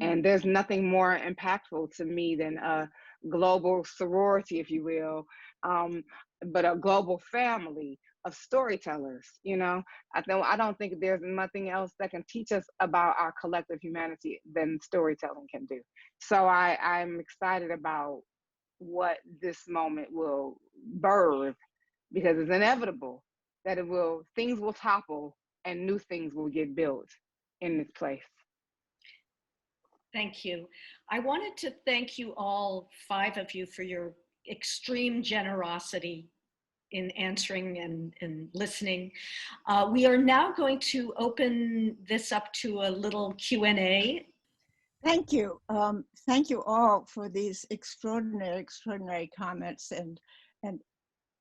And there's nothing more impactful to me than a global sorority, if you will, but a global family of storytellers. You know, I don't think there's nothing else that can teach us about our collective humanity than storytelling can do. So I'm excited about what this moment will birth, because it's inevitable that things will topple and new things will get built in this place. Thank you. I wanted to thank you all, 5 of you, for your extreme generosity in answering and listening. We are now going to open this up to a little Q&A. Thank you. Thank you all for these extraordinary comments and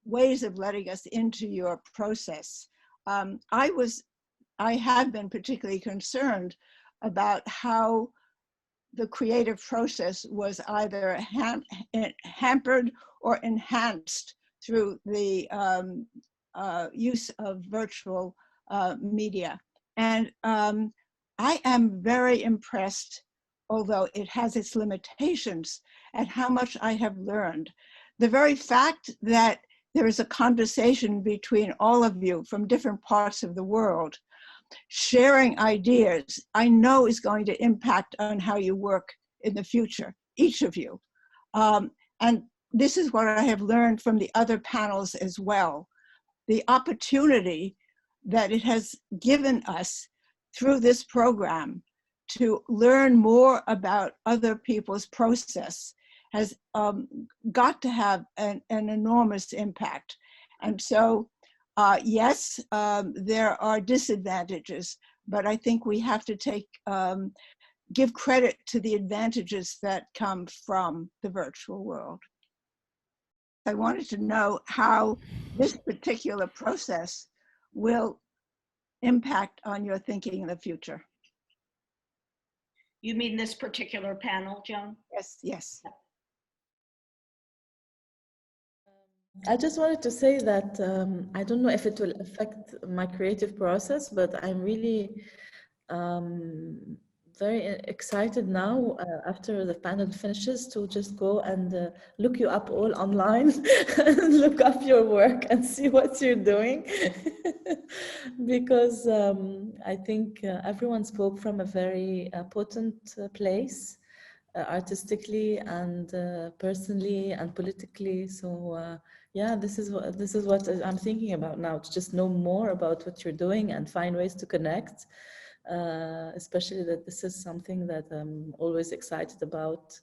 ways of letting us into your process. I have been particularly concerned about how the creative process was either hampered or enhanced through the use of virtual media. And I am very impressed, although it has its limitations, at how much I have learned. The very fact that there is a conversation between all of you from different parts of the world, sharing ideas, I know is going to impact on how you work in the future, each of you. And this is what I have learned from the other panels as well. The opportunity that it has given us through this program to learn more about other people's process has got to have an enormous impact. And so, yes, there are disadvantages, but I think we have to give credit to the advantages that come from the virtual world. I wanted to know how this particular process will impact on your thinking in the future. You mean this particular panel, Joan? Yes, yes. I just wanted to say that I don't know if it will affect my creative process, but I'm really very excited now after the panel finishes to just go and look you up all online and look up your work and see what you're doing. Because I think everyone spoke from a very potent place, artistically and personally and politically. So yeah, this is what I'm thinking about now, to just know more about what you're doing and find ways to connect. Especially that this is something that I'm always excited about,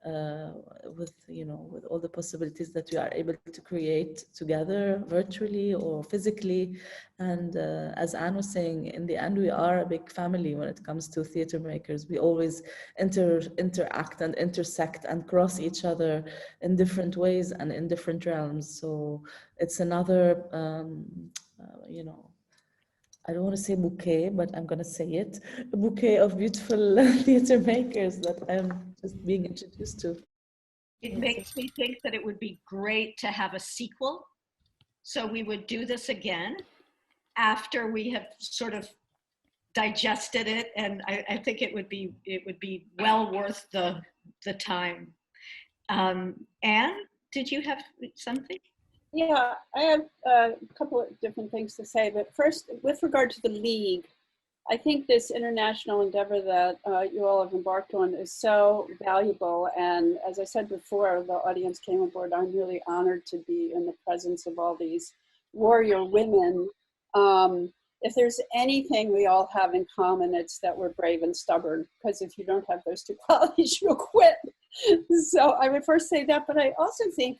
with all the possibilities that we are able to create together, virtually or physically. And as Anne was saying, in the end, we are a big family when it comes to theater makers. We always interact and intersect and cross each other in different ways and in different realms. So it's another, I don't want to say bouquet, but I'm going to say it, a bouquet of beautiful theater makers that I'm just being introduced to. It makes me think that it would be great to have a sequel. So we would do this again after we have sort of digested it, and I think it would be well worth the time. Anne, did you have something? Yeah, I have a couple of different things to say, but first, with regard to the League, I think this international endeavor that you all have embarked on is so valuable. And as I said before, the audience came aboard. I'm really honored to be in the presence of all these warrior women. If there's anything we all have in common, it's that we're brave and stubborn, because if you don't have those 2 qualities, you'll quit. So I would first say that, but I also think,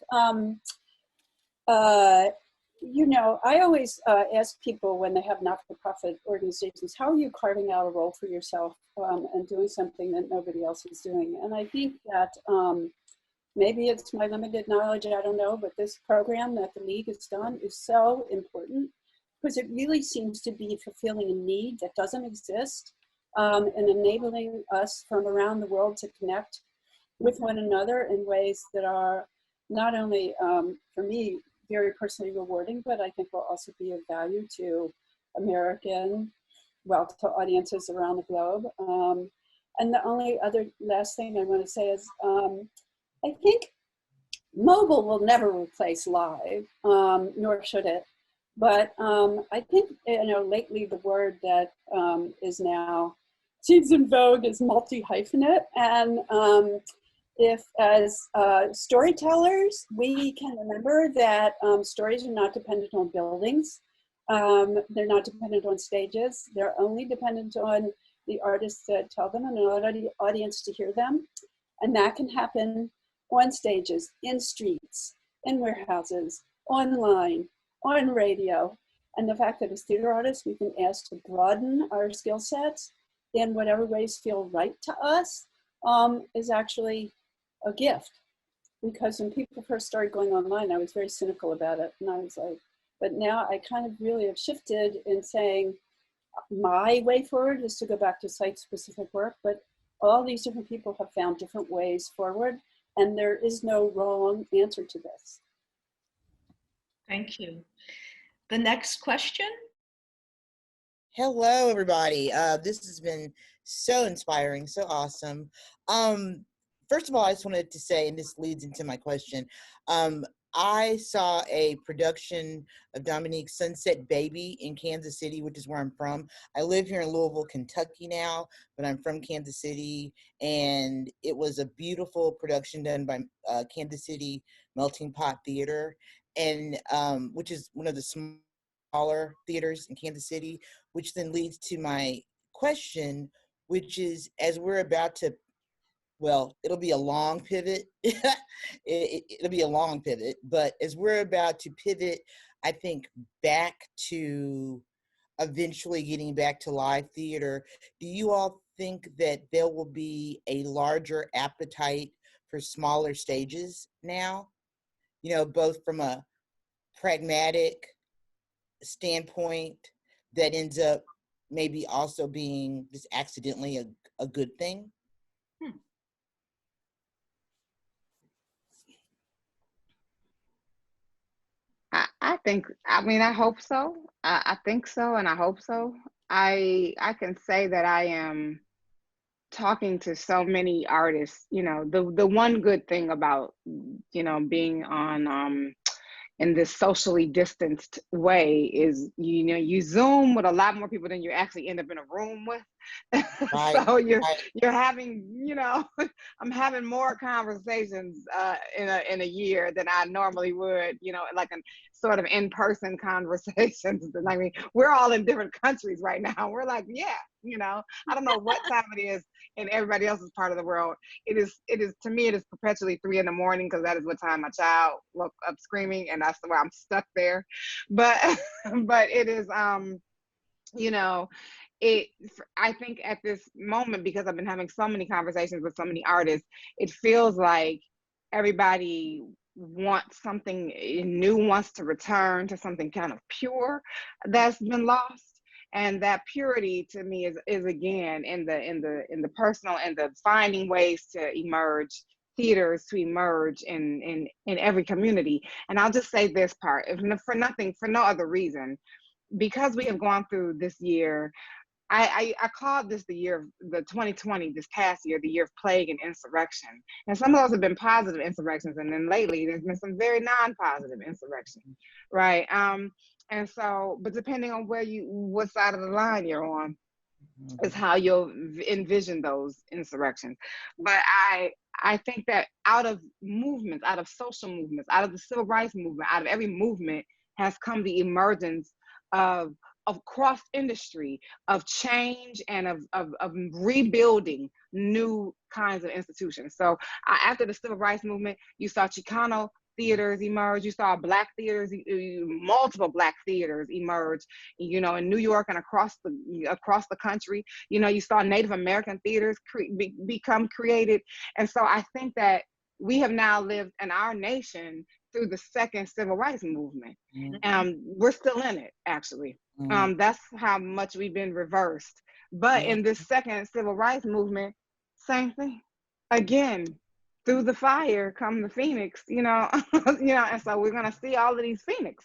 I always ask people when they have not-for-profit organizations, how are you carving out a role for yourself and doing something that nobody else is doing? And I think that maybe it's my limited knowledge, I don't know, but this program that the League has done is so important, because it really seems to be fulfilling a need that doesn't exist, and enabling us from around the world to connect with one another in ways that are not only, for me, very personally rewarding, but I think will also be of value to to audiences around the globe. And the only other last thing I want to say is, I think mobile will never replace live, nor should it. But I think, lately the word that is now seems in vogue is multi-hyphenate. And if as storytellers, we can remember that stories are not dependent on buildings. They're not dependent on stages. They're only dependent on the artists that tell them and an audience to hear them. And that can happen on stages, in streets, in warehouses, online, on radio. And the fact that as theater artists, we've been asked to broaden our skill sets in whatever ways feel right to us is actually a gift. Because when people first started going online, I was very cynical about it. And I was like, but now I kind of really have shifted in saying my way forward is to go back to site-specific work, but all these different people have found different ways forward, and there is no wrong answer to this. Thank you. The next question. Hello, everybody. This has been so inspiring, so awesome. First of all, I just wanted to say, and this leads into my question, I saw a production of Dominique's Sunset Baby in Kansas City, which is where I'm from. I live here in Louisville, Kentucky now, but I'm from Kansas City, and it was a beautiful production done by Kansas City Melting Pot Theater, and which is one of the smaller theaters in Kansas City, which then leads to my question, which is, as we're about to, well, it'll be a long pivot. It'll be a long pivot, but as we're about to pivot, I think back to eventually getting back to live theater, do you all think that there will be a larger appetite for smaller stages now? You know, both from a pragmatic standpoint that ends up maybe also being just accidentally a good thing? I think, I mean, I hope so. I think so, and I hope so. I can say that I am talking to so many artists. You know, the one good thing about, you know, being on in this socially distanced way is, you know, you Zoom with a lot more people than you actually end up in a room with. Right, So you're having, you know, I'm having more conversations in a year than I normally would, you know, like a sort of in-person conversations. And I mean, we're all in different countries right now. We're like, yeah, you know, I don't know what time it is in everybody else's part of the world. It is to me, it is perpetually 3 in the morning, because that is what time my child woke up screaming, and that's why I'm stuck there. But but it is you know, I think at this moment, because I've been having so many conversations with so many artists, it feels like everybody wants something new, wants to return to something kind of pure that's been lost. And that purity to me is again in the personal, and the finding ways to emerge, theaters to emerge in every community. And I'll just say this part, for no other reason, because we have gone through this year. I called this the year of the 2020, this past year, the year of plague and insurrection. And some of those have been positive insurrections, and then lately there's been some very non-positive insurrections, right? And so, but depending on what side of the line you're on, is how you'll envision those insurrections. But I think that out of movements, out of social movements, out of the civil rights movement, out of every movement has come the emergence of cross industry, of change, and of rebuilding new kinds of institutions. So after the civil rights movement, you saw Chicano theaters emerge, you saw Black theaters, multiple Black theaters emerge, you know, in New York and across the country. You know, you saw Native American theaters become created. And so I think that we have now lived in our nation through the second civil rights movement. We're still in it, actually. That's how much we've been reversed. But in this second civil rights movement, same thing. Again, through the fire come the phoenix, you know, you know, and so we're gonna see all of these phoenix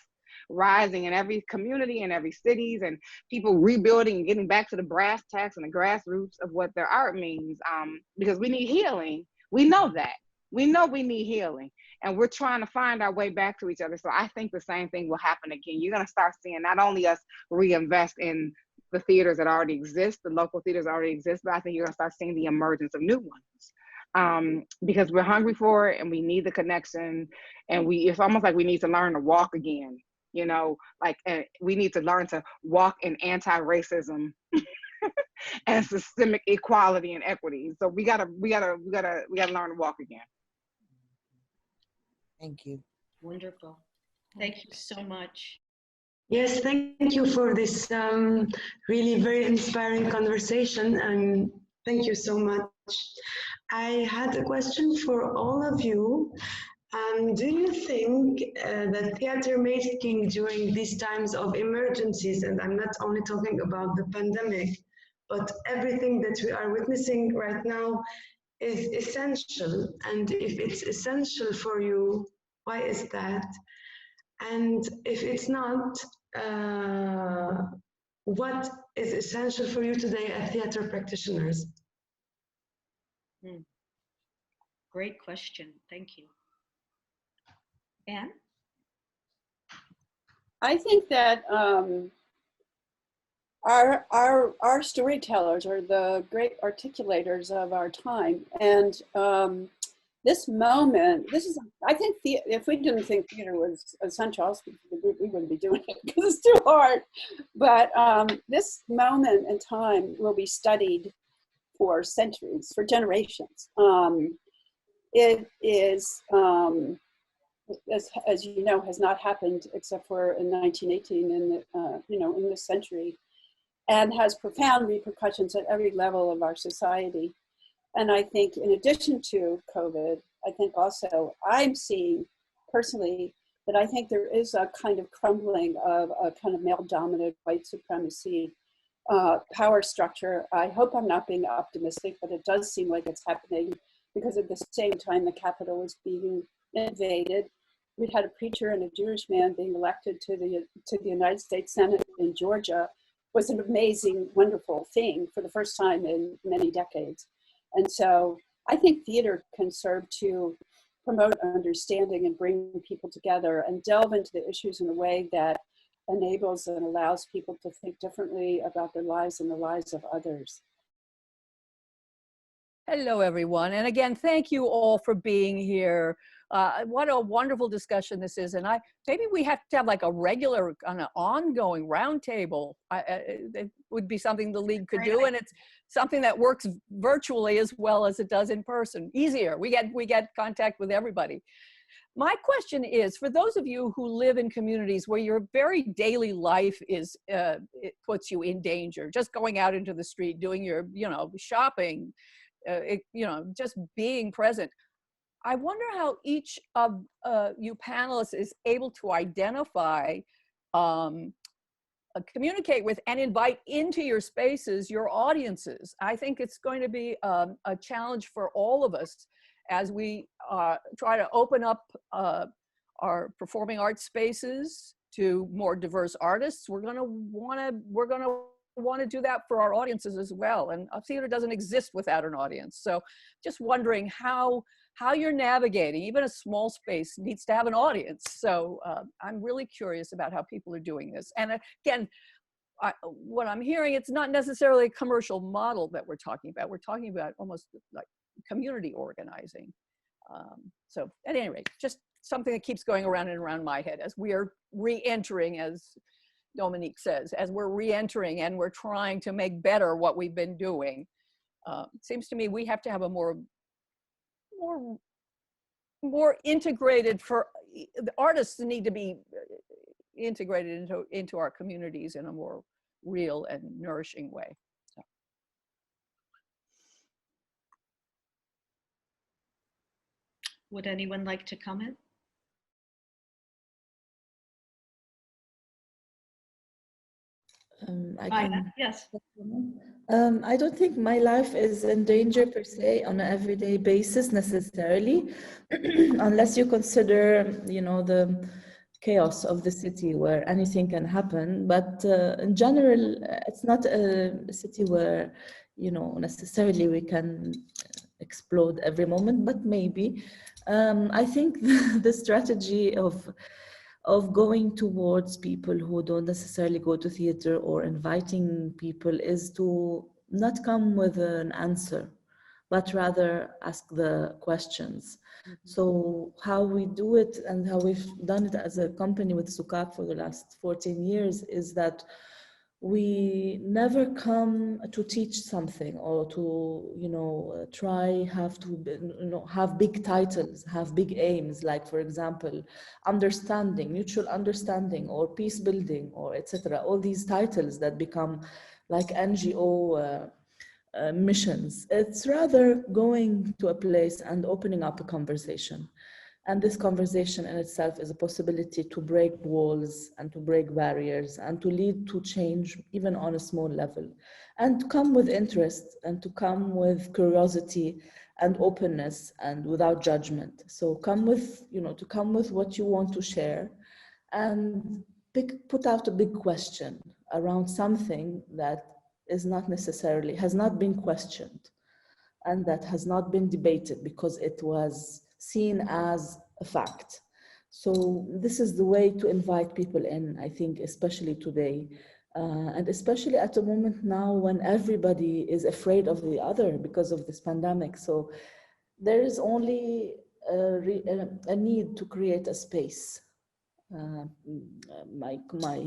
rising in every community, in every cities, and people rebuilding and getting back to the brass tacks and the grassroots of what their art means, because we need healing. We know that. We know we need healing. and we're trying to find our way back to each other. So I think the same thing will happen again. You're going to start seeing not only us reinvest in the theaters that already exist, the local theaters that already exist, but I think you're going to start seeing the emergence of new ones. Because we're hungry for it and we need the connection, and it's almost like we need to learn to walk again, you know, like we need to learn to walk in anti-racism and systemic equality and equity. So we gotta learn to walk again. Thank you. Wonderful. Thank you so much. Yes, thank you for this really very inspiring conversation, and thank you so much. I had a question for all of you. Do you think that theater making during these times of emergencies, and I'm not only talking about the pandemic, but everything that we are witnessing right now, is essential? And if it's essential for you, why is that? And if it's not, what is essential for you today as theater practitioners? Great question. Thank you. Anne? I think that our storytellers are the great articulators of our time, and this moment, I think if we didn't think theater was essential, I'll speak for the group, we wouldn't be doing it because it's too hard. But this moment in time will be studied for centuries, for generations. It is, as you know, has not happened except for in 1918 in this century, and has profound repercussions at every level of our society. And I think in addition to COVID, I think also I'm seeing personally that I think there is a kind of crumbling of a kind of male-dominant white supremacy power structure. I hope I'm not being optimistic, but it does seem like it's happening, because at the same time the Capitol was being invaded. We had a preacher and a Jewish man being elected to the United States Senate in Georgia. Was an amazing, wonderful thing for the first time in many decades. And so I think theater can serve to promote understanding and bring people together and delve into the issues in a way that enables and allows people to think differently about their lives and the lives of others. Hello, everyone. And again, thank you all for being here. What a wonderful discussion this is. And maybe we have to have like a regular kind of ongoing roundtable. It would be something the League could do. And it's something that works virtually as well as it does in person. Easier. We get contact with everybody. My question is, for those of you who live in communities where your very daily life is, it puts you in danger, just going out into the street, doing your, shopping, just being present. I wonder how each of you panelists is able to identify, communicate with, and invite into your spaces your audiences. I think it's going to be a challenge for all of us as we try to open up our performing arts spaces to more diverse artists. We're going to want to do that for our audiences as well. And a theater doesn't exist without an audience. So just wondering how you're navigating. Even a small space needs to have an audience. So I'm really curious about how people are doing this. And again, what I'm hearing, it's not necessarily a commercial model that we're talking about. We're talking about almost like community organizing. So at any rate, just something that keeps going around and around my head as we are re-entering, as Dominique says, as we're re-entering and we're trying to make better what we've been doing. It seems to me we have to have a more integrated, for the artists need to be integrated into our communities in a more real and nourishing way. So. Would anyone like to comment? Yes. I don't think my life is in danger per se on an everyday basis necessarily, unless you consider, the chaos of the city where anything can happen. But in general, it's not a city where, necessarily we can explode every moment, but maybe. I think the strategy of going towards people who don't necessarily go to theater or inviting people is to not come with an answer, but rather ask the questions. So how we do it and how we've done it as a company with Sukak for the last 14 years is that we never come to teach something or to, have big titles, have big aims, like, for example, understanding, mutual understanding, or peace building, or etc. All these titles that become like NGO missions. It's rather going to a place and opening up a conversation. And this conversation in itself is a possibility to break walls and to break barriers and to lead to change, even on a small level, and to come with interest and to come with curiosity and openness and without judgment. So come with, to come with what you want to share and put out a big question around something that is not necessarily, has not been questioned and that has not been debated because it was seen as a fact. So this is the way to invite people in, I think, especially today. And especially at a moment now when everybody is afraid of the other because of this pandemic. So there is only a need to create a space. My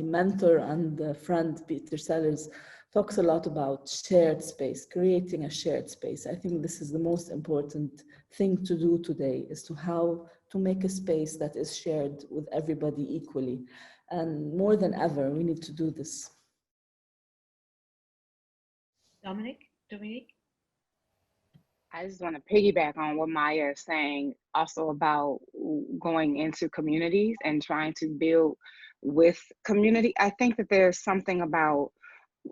mentor and friend, Peter Sellers, talks a lot about shared space, creating a shared space. I think this is the most important thing to do today, is to how to make a space that is shared with everybody equally. And more than ever, we need to do this. Dominique? I just want to piggyback on what Maya is saying also about going into communities and trying to build with community. I think that there's something about,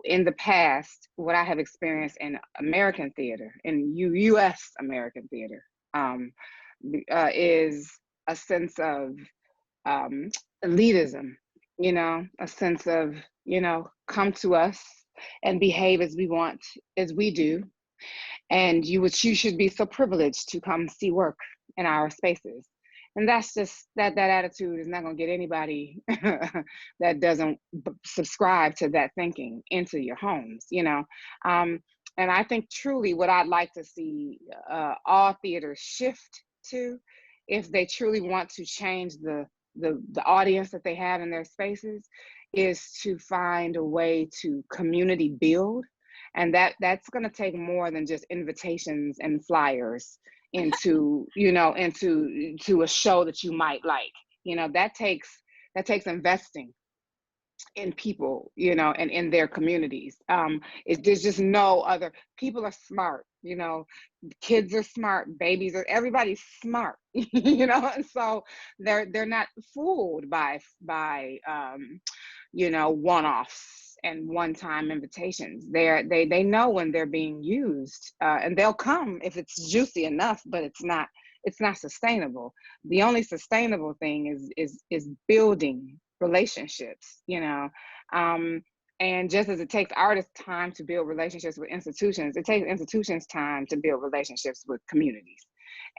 in the past, what I have experienced in American theater, in US American theater, is a sense of elitism, a sense of, come to us and behave as we want, as we do. And you should be so privileged to come see work in our spaces. And that's just, that attitude is not going to get anybody that doesn't subscribe to that thinking into your homes, and I think truly what I'd like to see all theaters shift to, if they truly want to change the audience that they have in their spaces, is to find a way to community build. And that's going to take more than just invitations and flyers into, into a show that you might like. That takes investing in people, and in their communities. There's just no other. People are smart, kids are smart, babies are, everybody's smart, and so they're not fooled by one-offs and one-time invitations. They know when they're being used, and they'll come if it's juicy enough, but it's not sustainable. The only sustainable thing is building relationships, and just as it takes artists time to build relationships with institutions, it takes institutions time to build relationships with communities.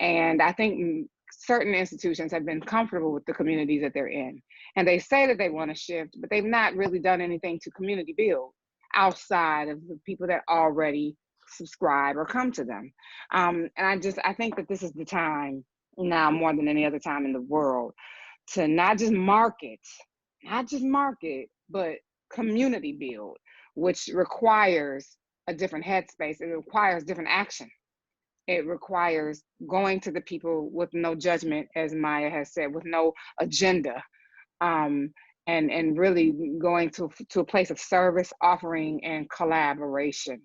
And I think certain institutions have been comfortable with the communities that they're in, and they say that they want to shift, but they've not really done anything to community build outside of the people that already subscribe or come to them. And I think that this is the time now, more than any other time in the world, to not just market, but community build, which requires a different headspace. It requires different action. It requires going to the people with no judgment, as Maya has said, with no agenda, and really going to a place of service, offering, and collaboration.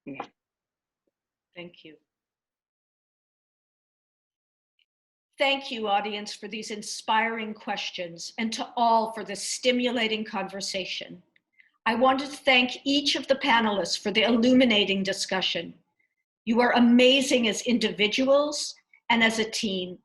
Yeah. Thank you. Thank you, audience, for these inspiring questions, and to all for this stimulating conversation. I want to thank each of the panelists for the illuminating discussion. You are amazing as individuals and as a team.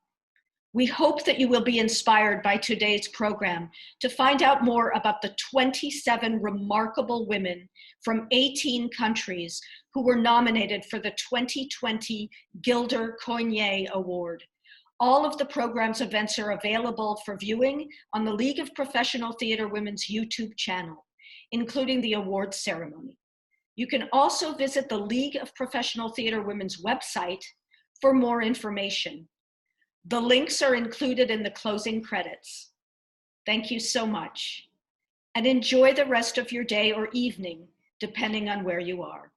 We hope that you will be inspired by today's program to find out more about the 27 remarkable women from 18 countries who were nominated for the 2020 Gilder Coigney Award. All of the program's events are available for viewing on the League of Professional Theatre Women's YouTube channel, including the awards ceremony. You can also visit the League of Professional Theatre Women's website for more information. The links are included in the closing credits. Thank you so much, and enjoy the rest of your day or evening, depending on where you are.